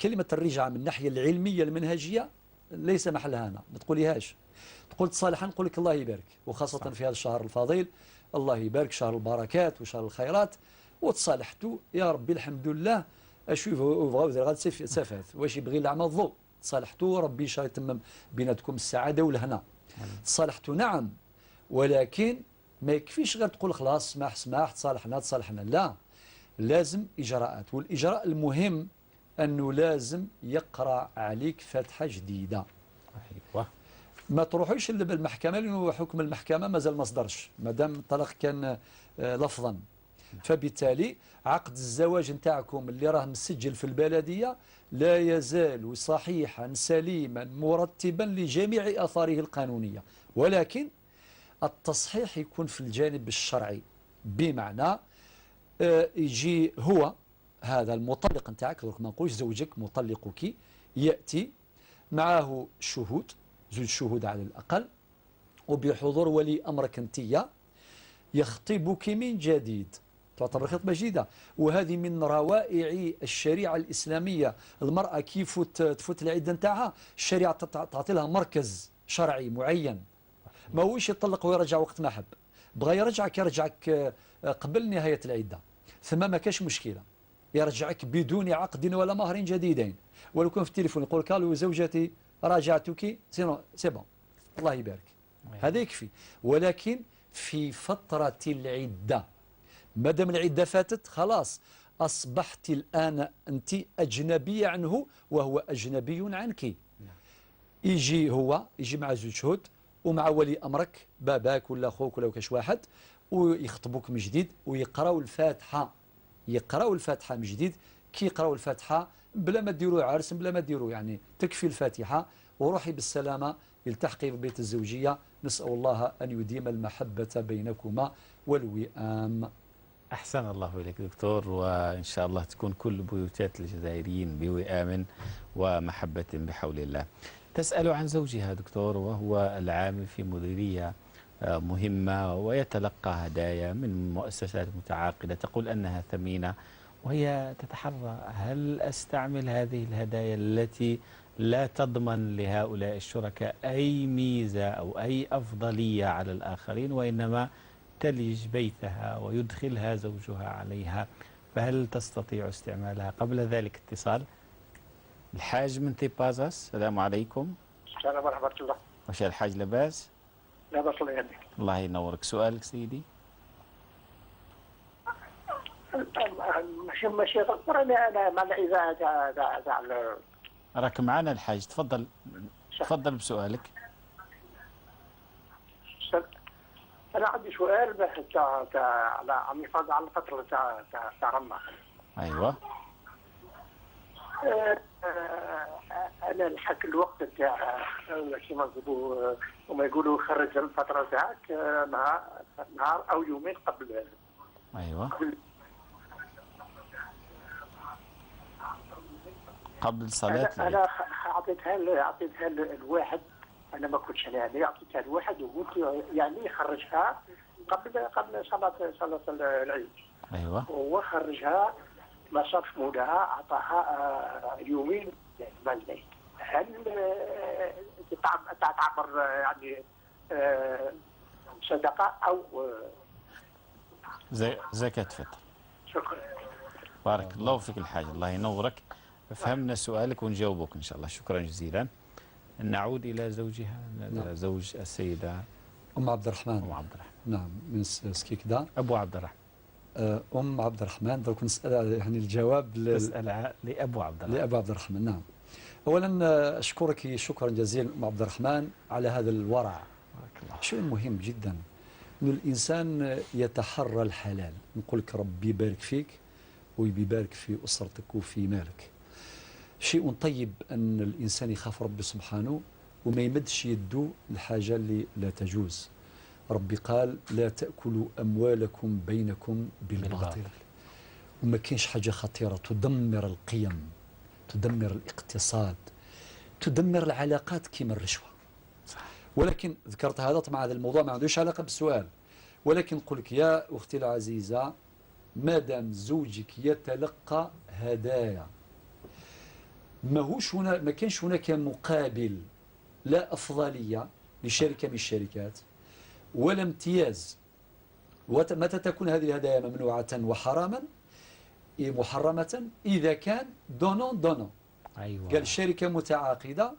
كلمة الرجعة من الناحية العلمية المنهجية ليس محلها هنا، ما تقوليهاش. تقول تصالحا، نقول لك الله يبارك، وخاصة في هذا الشهر الفضيل، الله يبارك، شهر البركات وشهر الخيرات، وتصالحتوا يا ربي الحمد لله. أشوف غاد سفات واش يبغي الأعمى الضوء، تصالحتوا ربي شهر يتمم بيناتكم السعادة والهنا. تصالحتوا نعم، ولكن ما يكفيش غير تقول خلاص سماح تصالحنا، لا، لازم إجراءات. والإجراء المهم أنه لازم يقرأ عليك فاتحة جديدة. أيوة. ما تروحوش بالمحكمة، لأنه حكم المحكمة مازال ما صدرش مادام الطلاق كان لفظا. فبالتالي عقد الزواج نتاعكم اللي راه مسجل في البلدية لا يزال صحيحا سليما مرتبا لجميع آثاره القانونية، ولكن التصحيح يكون في الجانب الشرعي. بمعنى يجي هو هذا المطلق نتاعك، ما نقولش زوجك، مطلقك، يأتي معه شهود، 2 شهود على الأقل، وبحضور ولي أمرك انتيا، يخطبك من جديد، تعتبر خطبة جديدة. وهذه من روائع الشريعة الإسلامية. المرأة كيف تفوت العدة نتاعها، الشريعة تعطي لها مركز شرعي معين، ما هوش يطلق ويرجع وقت ما حب. بغى يرجعك يرجعك قبل نهاية العدة، ثم ما كاش مشكلة، يرجعك بدون عقد ولا مهر جديدين. ولو كان في التليفون يقول قالوا زوجتي راجعتك، سي بون، الله يبارك، هذا يكفي. ولكن في فترة العدة، مادام العدة فاتت خلاص أصبحت الآن أنت أجنبية عنه وهو أجنبي عنك. يجي مع 2 شهود ومع ولي أمرك، باباك ولا أخوك ولا كاش واحد، ويخطبوك من جديد ويقراوا الفاتحة. يقراوا الفاتحة من جديد. كي يقراوا الفاتحة بلا ما ديروا عرس، بلا ما ديروا يعني تكفي الفاتحة وروحي بالسلامة التحقي ببيت الزوجية. نسأل الله أن يديم المحبة بينكما والوئام. أحسن الله إليك دكتور، وإن شاء الله تكون كل بيوتات الجزائريين بوئام ومحبة بحول الله. تسأل عن زوجها دكتور وهو العامل في مديرية مهمة ويتلقى هدايا من مؤسسات متعاقدة تقول أنها ثمينة، وهي تتحرى هل أستعمل هذه الهدايا التي لا تضمن لهؤلاء الشركاء أي ميزة أو أي أفضلية على الآخرين، وإنما تلج بيتها ويدخلها زوجها عليها، فهل تستطيع استعمالها؟ قبل ذلك اتصال الحاج من تيبازاس. السلام عليكم. السلام ورحمة الله. وش الحاج لباس؟ لا بأس الله يهديك. الله ينورك. سؤالك سيدي. ماشي غفر أنا مع إذا راك معنا الحاج، تفضل تفضل بسؤالك. أنا عندي سؤال عن الحفاظ على الفترة تاع رمضان. أيوة. أنا لحق الوقت تاع كيما هما يقولوا خرج الفترة تاعك نهار أو يومين قبل. أيوة. قبل صلاة العيد. أنا أعطيتها الواحد، أنا ما كنتش يعني أعطيتها الواحد وقلت يعني يخرجها قبل صلاة العيد. أيوة. هو خرجها ما صافش مولها، أعطاها يومين ما الليل. هل تعتبر يعني صدقة أو زكاة فطر؟ شكرا. بارك الله فيك الحاج، الله ينورك. فهمنا سؤالك ونجاوبك إن شاء الله. شكرا جزيلا. نعود إلى زوجها، زوج السيدة أم عبد الرحمن. أم عبد الرحمن. نعم، من سكيكدا. أبو عبد الرحمن. أم عبد الرحمن. درك نسأل يعني الجواب نسأل لأبو عبد الرحمن. لأبو عبد الرحمن. نعم. أولا أشكرك شكرا جزيلا أم عبد الرحمن على هذا الورع. شيء مهم جدا أن الإنسان يتحرى الحلال. نقول لك ربي يبارك فيك ويبارك في أسرتك وفي مالك. شيء طيب أن الإنسان يخاف ربي سبحانه وما يمدش يده الحاجة اللي لا تجوز. ربي قال لا تأكلوا أموالكم بينكم بالباطل. وما كاينش حاجة خطيرة تدمر القيم، تدمر الاقتصاد، تدمر العلاقات كما الرشوة. صح. ولكن ذكرت هذا طبعا هذا الموضوع ما عندوش علاقة بالسؤال، ولكن نقول لك يا أختي العزيزة مادام زوجك يتلقى هدايا ما كانش هناك مقابل، لا أفضلية لشركة من الشركات ولا امتياز. ومتى تكون هذه الهدايا ممنوعة وحراما محرمة؟ إذا كان دونون. أيوة. قال الشركة متعاقدة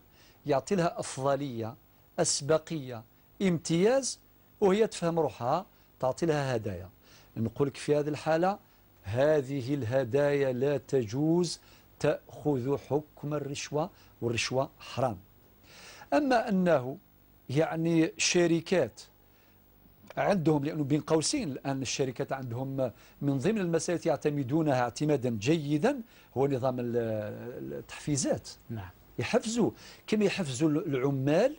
يعطي لها أفضلية، أسبقية، امتياز، وهي تفهم روحها تعطي لها هدايا. نقول لك في هذه الحالة هذه الهدايا لا تجوز، تأخذ حكم الرشوة، والرشوة حرام. أما أنه يعني شركات عندهم، لأنه بين قوسين الآن الشركات عندهم من ضمن المسائل يعتمدونها اعتمادا جيدا هو نظام التحفيزات. نعم. يحفزوا كما يحفزوا العمال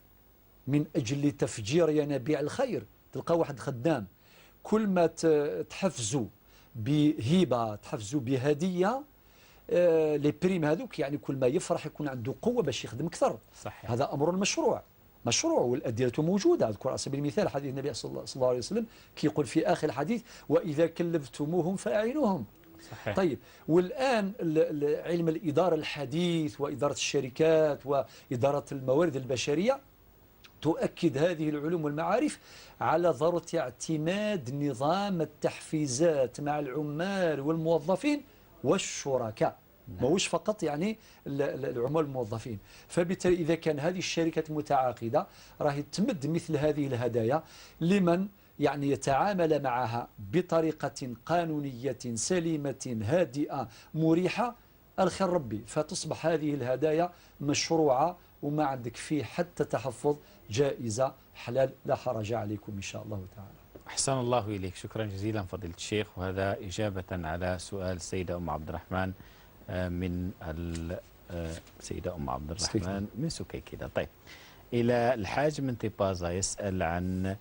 من أجل تفجير ينابيع الخير. تلقى واحد خدام كل ما تحفزوا بهبة، تحفزوا بهدية، لي بريم هذوك يعني كل ما يفرح يكون عنده قوة باش يخدم أكثر. صحيح. هذا أمر مشروع والأدلة موجودة. أذكر على سبيل المثال حديث النبي صلى الله عليه وسلم كي يقول في آخر الحديث وإذا كلفتموهم فأعينوهم. صحيح. طيب، والآن علم الإدارة الحديث وإدارة الشركات وإدارة الموارد البشرية تؤكد هذه العلوم والمعارف على ضرورة اعتماد نظام التحفيزات مع العمال والموظفين والشركاء. ماهوش فقط يعني العمال الموظفين. فبالتالي إذا كان هذه الشركات المتعاقدة راهي تمد مثل هذه الهدايا لمن يعني يتعامل معها بطريقة قانونية سليمة هادئة مريحة، الخير ربي، فتصبح هذه الهدايا مشروعة وما عندك فيه حتى تحفظ، جائزة حلال لا حرج عليكم إن شاء الله تعالى. أحسن الله إليك. شكرا جزيلا فضيلة الشيخ. وهذا إجابة على سؤال السيدة أم عبد الرحمن من السيدة أم عبد الرحمن من سكيكيدا. طيب، إلى الحاج من طبازة يسأل عن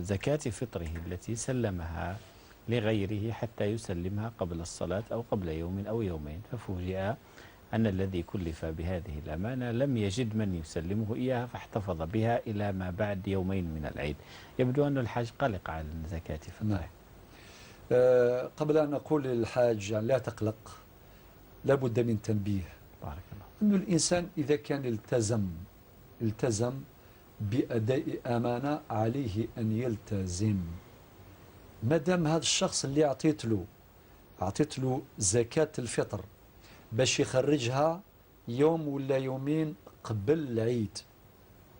زكاة فطره التي سلمها لغيره حتى يسلمها قبل الصلاة أو قبل يوم أو يومين، ففوجئ أن الذي كلف بهذه الأمانة لم يجد من يسلمه إياها فاحتفظ بها إلى ما بعد يومين من العيد. يبدو أن الحاج قلق على زكاة فطره. قبل أن نقول للحاج يعني لا تقلق، لابد من تنبيه. بارك الله. أن الإنسان إذا كان التزم بأداء أمانة عليه أن يلتزم. مادام هذا الشخص اللي أعطيت له زكاة الفطر باش يخرجها يوم ولا يومين قبل العيد،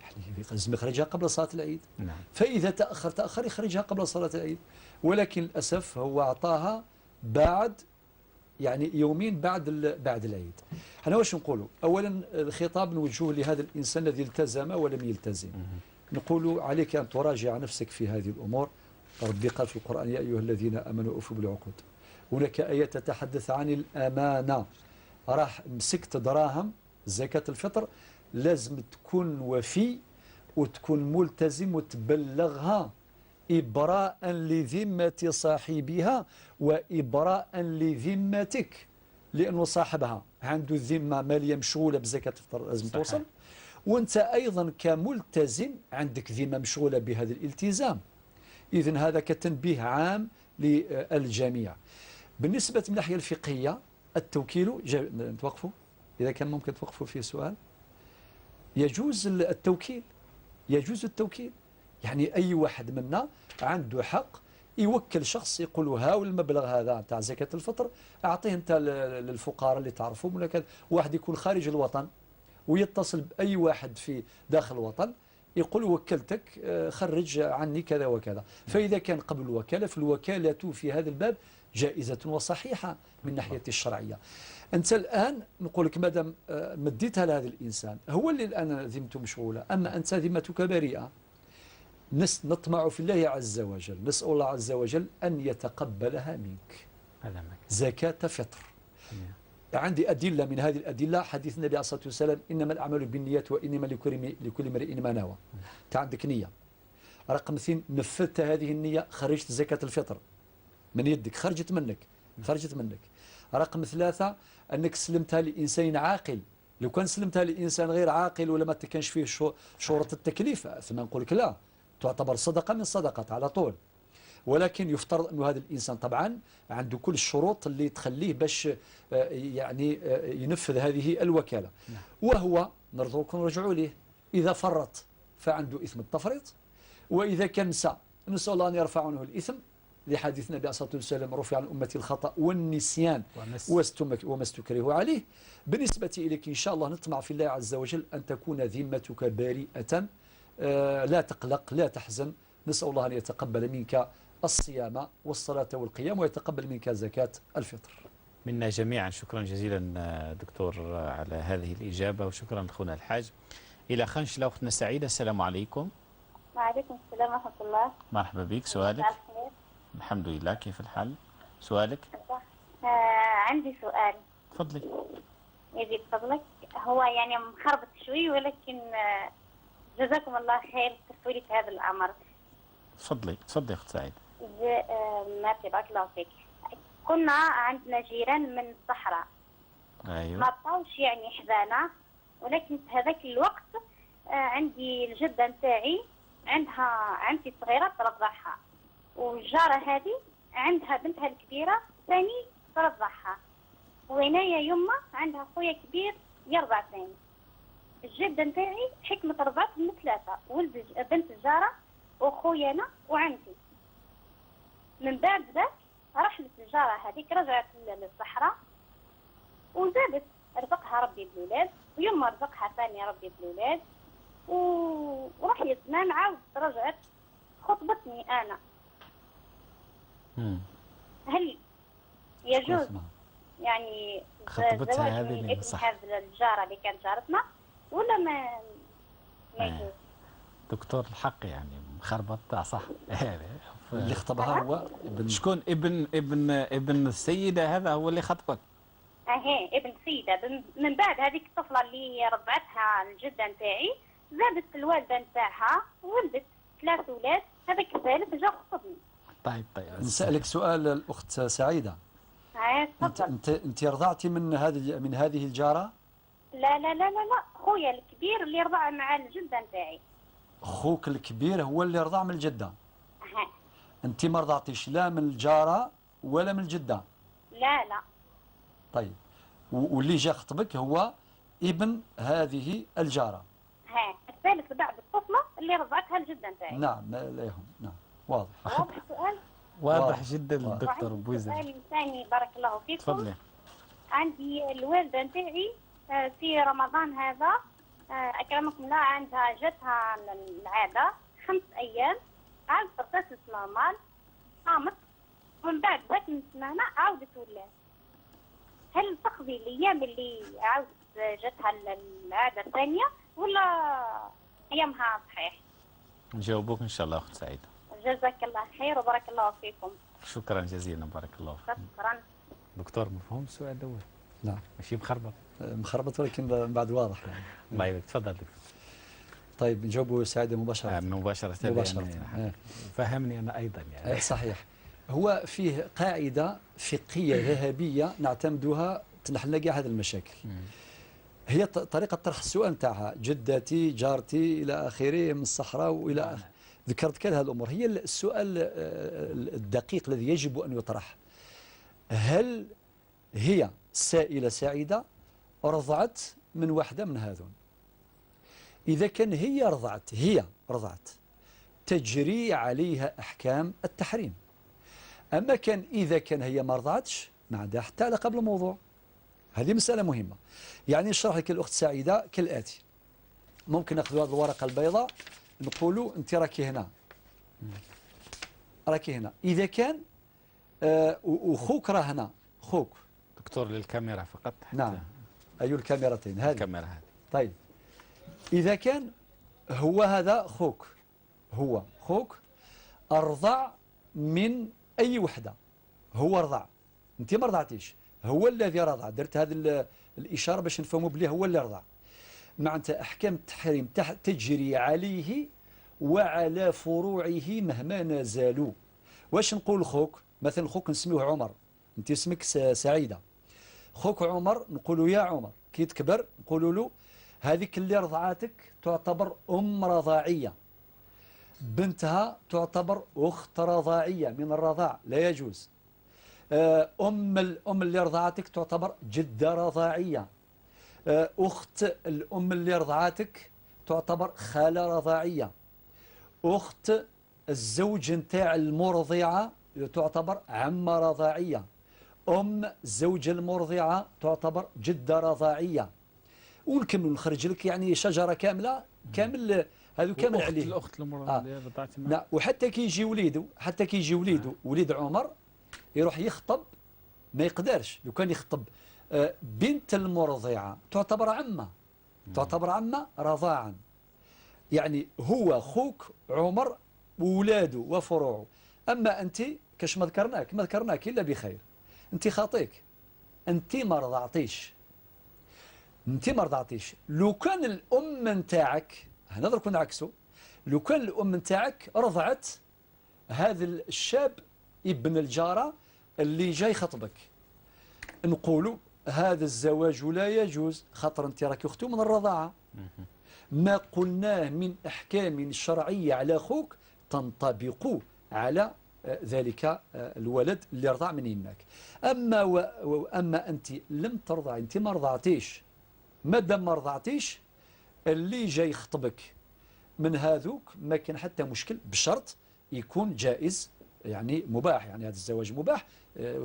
يعني لازم يخرجها قبل صلاة العيد. نعم. فإذا تأخر يخرجها قبل صلاة العيد، ولكن للأسف هو أعطاها بعد يعني يومين بعد العيد. احنا واش نقولوا؟ أولا الخطاب نوجهه لهذا الإنسان الذي التزم ولم يلتزم، نقول عليك أن تراجع نفسك في هذه الأمور. ربي قال في القرآن: يا أيها الذين آمنوا أوفوا بالعقود. هناك آية تتحدث عن الأمانة. راح مسكت دراهم زكاة الفطر، لازم تكون وفي وتكون ملتزم وتبلغها إبراء لذمة صاحبها وإبراء لذمتك، لأنه صاحبها عنده الذمة مالية مشغولة بزكاة الفطر لازم توصل، وانت أيضا كملتزم عندك ذمة مشغولة بهذا الالتزام. إذن هذا كتنبيه عام للجميع. بالنسبة من الناحية الفقهية التوكيل، نتوقفوا إذا كان ممكن توقفوا في سؤال. يجوز التوكيل، يجوز التوكيل، يعني أي واحد منا عنده حق يوكل شخص يقول له ها المبلغ هذا تاع زكاة الفطر أعطيه أنت للفقراء اللي تعرفهم، ولا كذا. واحد يكون خارج الوطن ويتصل بأي واحد في داخل الوطن يقول وكلتك خرج عني كذا وكذا. فإذا كان قبل الوكالة فالوكالة في هذا الباب جائزة وصحيحة من ناحية الشرعية. أنت الآن نقول لك مادام مديتها لهذا الإنسان هو اللي الآن ذمته مشغولة، أما أنت ذمتك بريئة. نطمع في الله عز وجل، نسأل الله عز وجل أن يتقبلها منك زكاة فطر. عندي أدلة من هذه الأدلة، حديث النبي عليه الصلاة والسلام: إنما الأعمال بالنيات وإنما لكل امرئ ما نوى. أنت عندك نية. رقم 2، نفذت هذه النية، خرجت زكاة الفطر من يدك، خرجت منك. رقم 3، أنك سلمتها لإنسان عاقل. لو كان سلمتها لإنسان غير عاقل ولا ما كانش فيه شروط التكليف ثم نقول لك لا، تعتبر صدقة من صدقات على طول. ولكن يفترض أن هذا الإنسان طبعا عنده كل الشروط اللي تخليه باش يعني ينفذ هذه الوكالة. وهو نرجعوا ليه، إذا فرط فعنده إثم التفريط، وإذا كان نسى نسأل الله أن يرفع عنه الإثم، لحديث النبي عليه الصلاة والسلام: رفع عن أمتي الخطأ والنسيان وما استكره عليه. بالنسبة إليك إن شاء الله نطمع في الله عز وجل أن تكون ذمتك بريئة، لا تقلق لا تحزن. نسأل الله أن يتقبل منك الصيام والصلاة والقيام ويتقبل منك زكاة الفطر. منا جميعا. شكرا جزيلا دكتور على هذه الإجابة، وشكرا أخونا الحاج. إلى خنشلة أختنا سعيدة، السلام عليكم. وعليكم السلام ورحمة الله. مرحبا بك، سؤالك؟ الحمد لله، كيف الحال؟ سؤالك؟ عندي سؤال. تفضلي. يزيد فضلك، هو يعني مخربط شوي ولكن جزاكم الله خير تسويلي في هذا الأمر. تفضلي أخت سعيد. ماشي، بارك الله فيك. كنا عندنا جيران من الصحراء. أيوة. ما بقاوش يعني حذانا، ولكن في هذاك الوقت عندي الجدة نتاعي عندها عمتي صغيرة ترضعها، والجارة هذه عندها بنتها الكبيرة ثاني ترضعها، وهنايا يما عندها خويا كبير يرضع ثاني. الجدة نتاعي حكمة رضعتهم من 3، ولد بنت الجارة وخويا أنا وعمتي. من بعد ذاك رحلت الجارة هذيك، رجعت للصحراء وزادت رزقها ربي بالولاد، ويما رزقها ثاني ربي بالولاد، ورحلت زمان عاود رجعت خطبتني أنا. هل يجوز يعني خطبتها هذه من هذه الجارة اللي كانت جارتنا ولا ما يجوز؟ دكتور الحق يعني مخربط صح. اللي خطبها هو شكون؟ ابن السيدة هذا هو اللي خطبك؟ اهي ابن سيدة. من بعد هذيك الطفلة اللي رضعتها الجدة نتاعي زادت الوالدة نتاعها ولدت 3 أولاد، هذاك الثالث جا خطبني. طيب نسألك سؤال الأخت سعيدة. تفضل. انت رضعتي من هذه الجارة؟ لا لا لا لا لا، خويا الكبير اللي رضع مع الجدة نتاعي. خوك الكبير هو اللي رضع من الجدة؟ اها. انت ما رضعتيش لا من الجارة ولا من الجدة؟ لا لا. طيب واللي جا خطبك هو ابن هذه الجارة؟ ها الثالث بعد الطفلة اللي رضعتها الجدة نتاعي. نعم لا يهم. نعم واضح. واضح السؤال؟ واضح جدا الدكتور بويزة. السؤال الثاني بارك الله فيكم. تفضلي. عندي الوالدة نتاعي في رمضان هذا أكرمكم الله عندها جاتها العادة 5 أيام، عادت ارتست نورمال، قامت ومن بعد ذاك السمانة عاودت ولات. هل تقضي الأيام اللي عاودت جاتها العادة الثانية ولا أيامها صحيح؟ نجاوبوك إن شاء الله أخت سعيدة. جزاك الله خير وبارك الله فيكم. شكرا جزيلا بارك الله فيك. شكرا. دكتور مفهوم السؤال الأول؟ نعم. ماشي مخربط؟ مخربط ولكن بعد واضح يعني. الله يبارك. تفضل دكتور. طيب نجاوبوا سعيدة مباشرة. مباشرة. فهمني أنا أيضا يعني. صحيح. هو فيه قاعدة فقهية ذهبية نعتمدها تنحل كاع هذه المشاكل. هي طريقة طرح السؤال نتاعها جدتي جارتي إلى آخره من الصحراء وإلى آخره. ذكرت كل هذه الأمور. هي السؤال الدقيق الذي يجب أن يطرح: هل هي سائلة سعيدة رضعت من واحدة من هذون؟ إذا كان هي رضعت تجري عليها أحكام التحريم. أما إذا كان هي ما رضعتش ما عندها حتى علاقة بالموضوع. هذه مسألة مهمة. يعني نشرح لك الأخت سعيدة كالآتي. ممكن نأخذ هذه الورقة البيضاء نقولوا أنت راكي هنا إذا كان وخوك راه هنا خوك. دكتور للكاميرا فقط. نعم أي الكاميرتين هذه؟ الكاميرا هذه. طيب إذا كان هو هذا خوك أرضع من أي وحدة، هو رضع أنت ما رضعتيش، هو الذي رضع، درت هذه الإشارة باش نفهموا بلي هو اللي رضع. معناتها أحكام التحريم تجري عليه وعلى فروعه مهما نزالوا. واش نقول خوك؟ مثلا خوك نسميه عمر، أنت اسمك سعيدة، خوك عمر نقولوا يا عمر. كي تكبر نقولوا له هذيك اللي رضعاتك تعتبر أم رضاعية، بنتها تعتبر أخت رضاعية من الرضاع لا يجوز. الأم اللي رضعتك تعتبر جدة رضاعية. أخت الأم اللي رضعتك تعتبر خالة رضاعية. أخت الزوج نتاع المرضعة تعتبر عمة رضاعية. أم زوج المرضعة تعتبر جدة رضاعية. ونكمل نخرج لك يعني شجرة كاملة هذو كامل عليه. الأخت المرضعة نعم. وحتى كي يجي وليد عمر يروح يخطب ما يقدرش. لو كان يخطب بنت المرضعة تعتبر عمة رضاعا. يعني هو خوك عمر وولاده وفروعه. أما أنت كاش ما ذكرناك إلا بخير. أنت خاطيك، أنت ما رضعتيش. لو كان الأم نتاعك، هنا نقدر نعكسه، لو كان الأم نتاعك رضعت هذا الشاب ابن الجارة اللي جاي خطبك، نقولوا هذا الزواج لا يجوز خاطر انت راكي اختو من الرضاعة. ما قلناه من أحكام شرعية على أخوك تنطبق على ذلك الولد اللي رضع من يماك. أما أنت لم ترضعي، أنت ما رضعتيش، مادام ما رضعتيش اللي جاي يخطبك من هذوك ما كان حتى مشكل، بشرط يكون جائز يعني مباح. يعني هذا الزواج مباح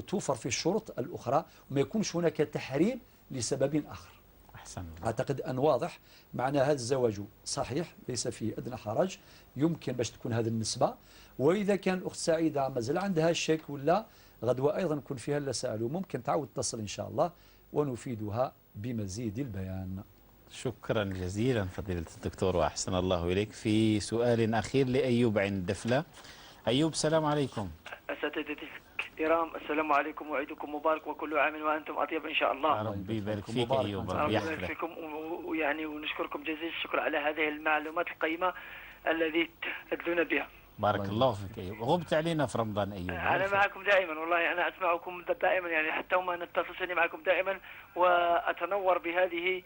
توفر فيه الشروط الأخرى وما يكونش هناك تحريم لسبب آخر. أحسن. أعتقد أن واضح معنى هذا الزواج صحيح ليس فيه أدنى حرج، يمكن باش تكون هذه النسبة. وإذا كان أخت سعيدة مازال عندها الشك ولا غدوة أيضا نكون فيها لسألوا، ممكن تعود تصل إن شاء الله ونفيدها بمزيد البيان. شكرا جزيلا فضيلة الدكتور وأحسن الله إليك. في سؤال أخير لأيوب عند دفلة. أيوب السلام عليكم. أساتذتك الكرام، السلام عليكم وعيدكم مبارك وكل عام وأنتم أطيب إن شاء الله. ربي يبارك فيك أيوب، الله ربي يبارك يحفظك. فيكم ويعني ونشكركم جزيل الشكر على هذه المعلومات القيمة التي تدلون بها. بارك الله فيك أيوب. غبت علينا في رمضان أيوب. أنا معكم دائما والله، أنا أسمعكم دائما يعني حتى وما نتصل معكم دائما وأتنور بهذه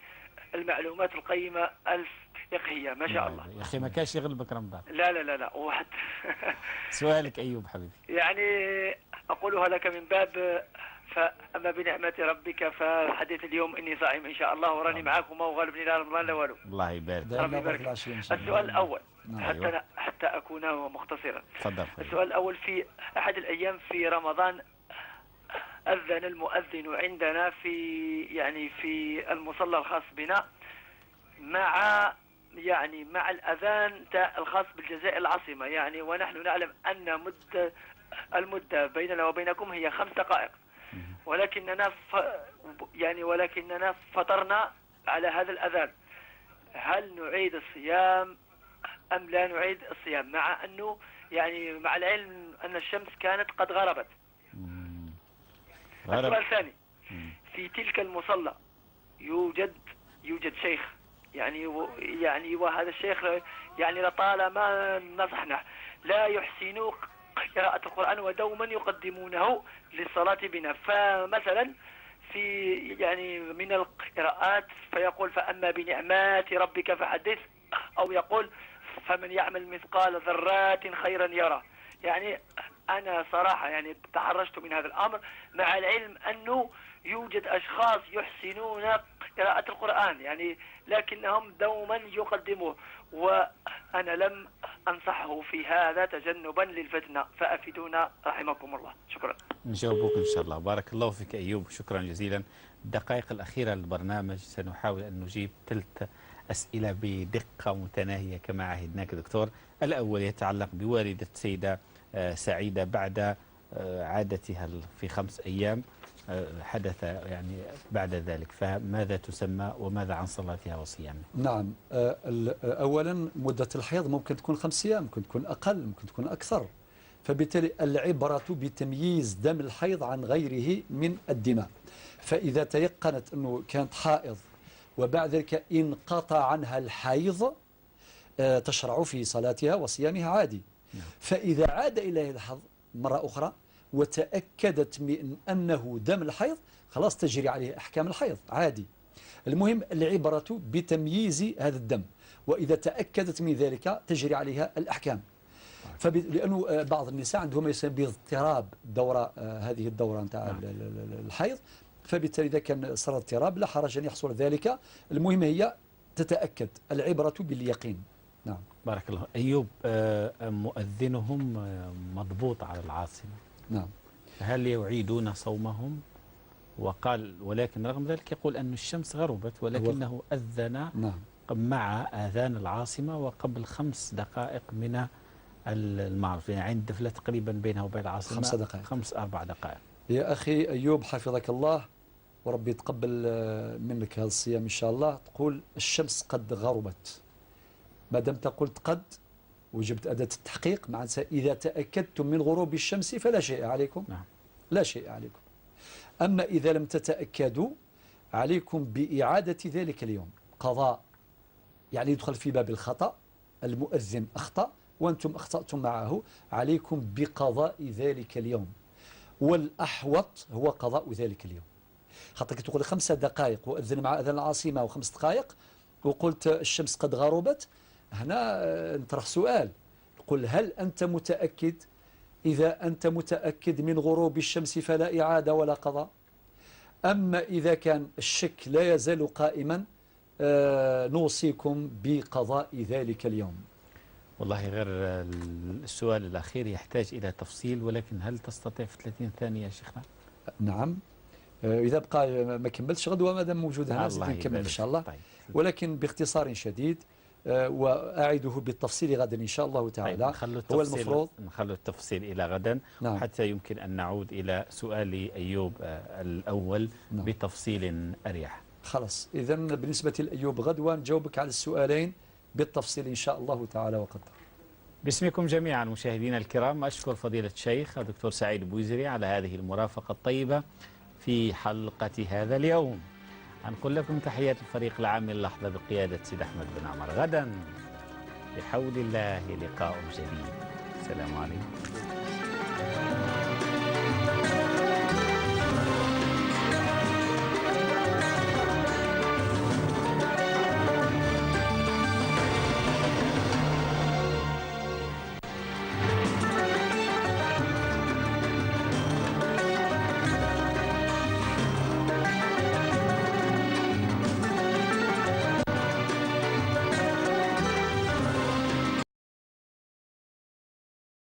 المعلومات القيمة الفقهية ما شاء الله. يا أخي ما كانش يغلبك رمضان. لا لا لا لا واحد. سؤالك أيوب حبيبي. يعني أقولها لك من باب فأما بنعمة ربك فحديث اليوم إني صائم إن شاء الله وراني معاكم وغالبني لا رمضان لا والو. الله يبارك. ربي يبارك. السؤال الأول حتى أكون مختصرا. تفضل. السؤال الأول، في أحد الأيام في رمضان أذن المؤذن عندنا في المصلى الخاص بنا مع الأذان الخاص بالجزائر العاصمة يعني، ونحن نعلم أن المدة بيننا وبينكم هي 5 دقائق، ولكننا فطرنا على هذا الأذان. هل نعيد الصيام أم لا نعيد الصيام مع أنه مع العلم أن الشمس كانت قد غربت؟ السؤال الثاني، في تلك المصلى يوجد شيخ وهذا الشيخ لطالما نصحنا لا يحسن قراءة القرآن ودوما يقدمونه للصلاة بنا. فمثلا في من القراءات فيقول فأما بنعمات ربك فحدث، أو يقول فمن يعمل مثقال ذرات خيرا يرى. أنا صراحة تحرجت من هذا الأمر مع العلم أنه يوجد أشخاص يحسنون قراءة القرآن لكنهم دوما يقدموه، وأنا لم أنصحه في هذا تجنبا للفتنة، فأفيدونا رحمكم الله. شكرا. نجاوبك إن شاء الله. بارك الله فيك أيوب، شكرا جزيلا. الدقائق الأخيرة للبرنامج سنحاول أن نجيب 3 أسئلة بدقة متناهية كما عهدناك دكتور. الأول يتعلق بوالدة السيدة سعيدة بعد عادتها في 5 أيام حدث بعد ذلك، فماذا تسمى وماذا عن صلاتها وصيامها؟ نعم، أولا مدة الحيض ممكن تكون 5 أيام، ممكن تكون أقل، ممكن تكون أكثر، فبالتالي العبرة بتمييز دم الحيض عن غيره من الدماء. فإذا تيقنت أنه كانت حائض وبعد ذلك انقطع عنها الحيض تشرع في صلاتها وصيامها عادي. فإذا عاد إليه الحظ مرة أخرى وتأكدت من أنه دم الحيض خلاص تجري عليه أحكام الحيض عادي. المهم العبرة بتمييز هذا الدم، وإذا تأكدت من ذلك تجري عليها الأحكام. لأنه بعض النساء عندهم ما يسمى باضطراب دورة، هذه الدورة نتاع الحيض، فبالتالي إذا كان صار اضطراب لا حرج أن يحصل ذلك. المهم هي تتأكد، العبرة باليقين. نعم. بارك الله. أيوب، مؤذنهم مضبوط على العاصمة. نعم. هل يعيدون صومهم؟ وقال ولكن رغم ذلك يقول أن الشمس غربت ولكنه أذن مع آذان العاصمة وقبل 5 دقائق من المعروف، عند دفلة تقريبا بينه وبين العاصمة 5 دقائق 4 دقائق. يا أخي أيوب حفظك الله وربي يتقبل منك هذا الصيام إن شاء الله. تقول الشمس قد غربت، ما دمت قلت قد وجبت أداة التحقيق، مع إذا تأكدتم من غروب الشمس فلا شيء عليكم. نعم. لا شيء عليكم. أما إذا لم تتأكدوا عليكم بإعادة ذلك اليوم قضاء، يدخل في باب الخطأ. المؤذن أخطأ وأنتم أخطأتم معه، عليكم بقضاء ذلك اليوم، والأحوط هو قضاء ذلك اليوم. خاطرك تقول 5 دقائق وأذن مع أذان العاصمة و5 دقائق وقلت الشمس قد غربت، هنا نطرح سؤال، قل هل أنت متأكد؟ إذا أنت متأكد من غروب الشمس فلا إعادة ولا قضاء. أما إذا كان الشك لا يزال قائما نوصيكم بقضاء ذلك اليوم. والله غير السؤال الأخير يحتاج إلى تفصيل، ولكن هل تستطيع في 30 ثانية يا شيخنا؟ نعم، إذا بقى ما كملتش غدوة ما دام موجود هنا نكمل إن شاء الله. طيب. ولكن باختصار شديد، وأعيده بالتفصيل غدا إن شاء الله تعالى. هو المفروض نخلو التفصيل إلى غدا. نعم. حتى يمكن أن نعود إلى سؤال أيوب الأول. نعم. بتفصيل أريح. خلاص، إذن بالنسبة لأيوب غدوة نجاوبك على السؤالين بالتفصيل إن شاء الله تعالى وقدر. باسمكم جميعا مشاهدينا الكرام أشكر فضيلة الشيخ الدكتور سعيد بوزيري على هذه المرافقة الطيبة في حلقة هذا اليوم. أنقل لكم تحيات الفريق العام اللحظة بقيادة سيد أحمد بن عمر. غدا بحول الله لقاء جديد. السلام عليكم.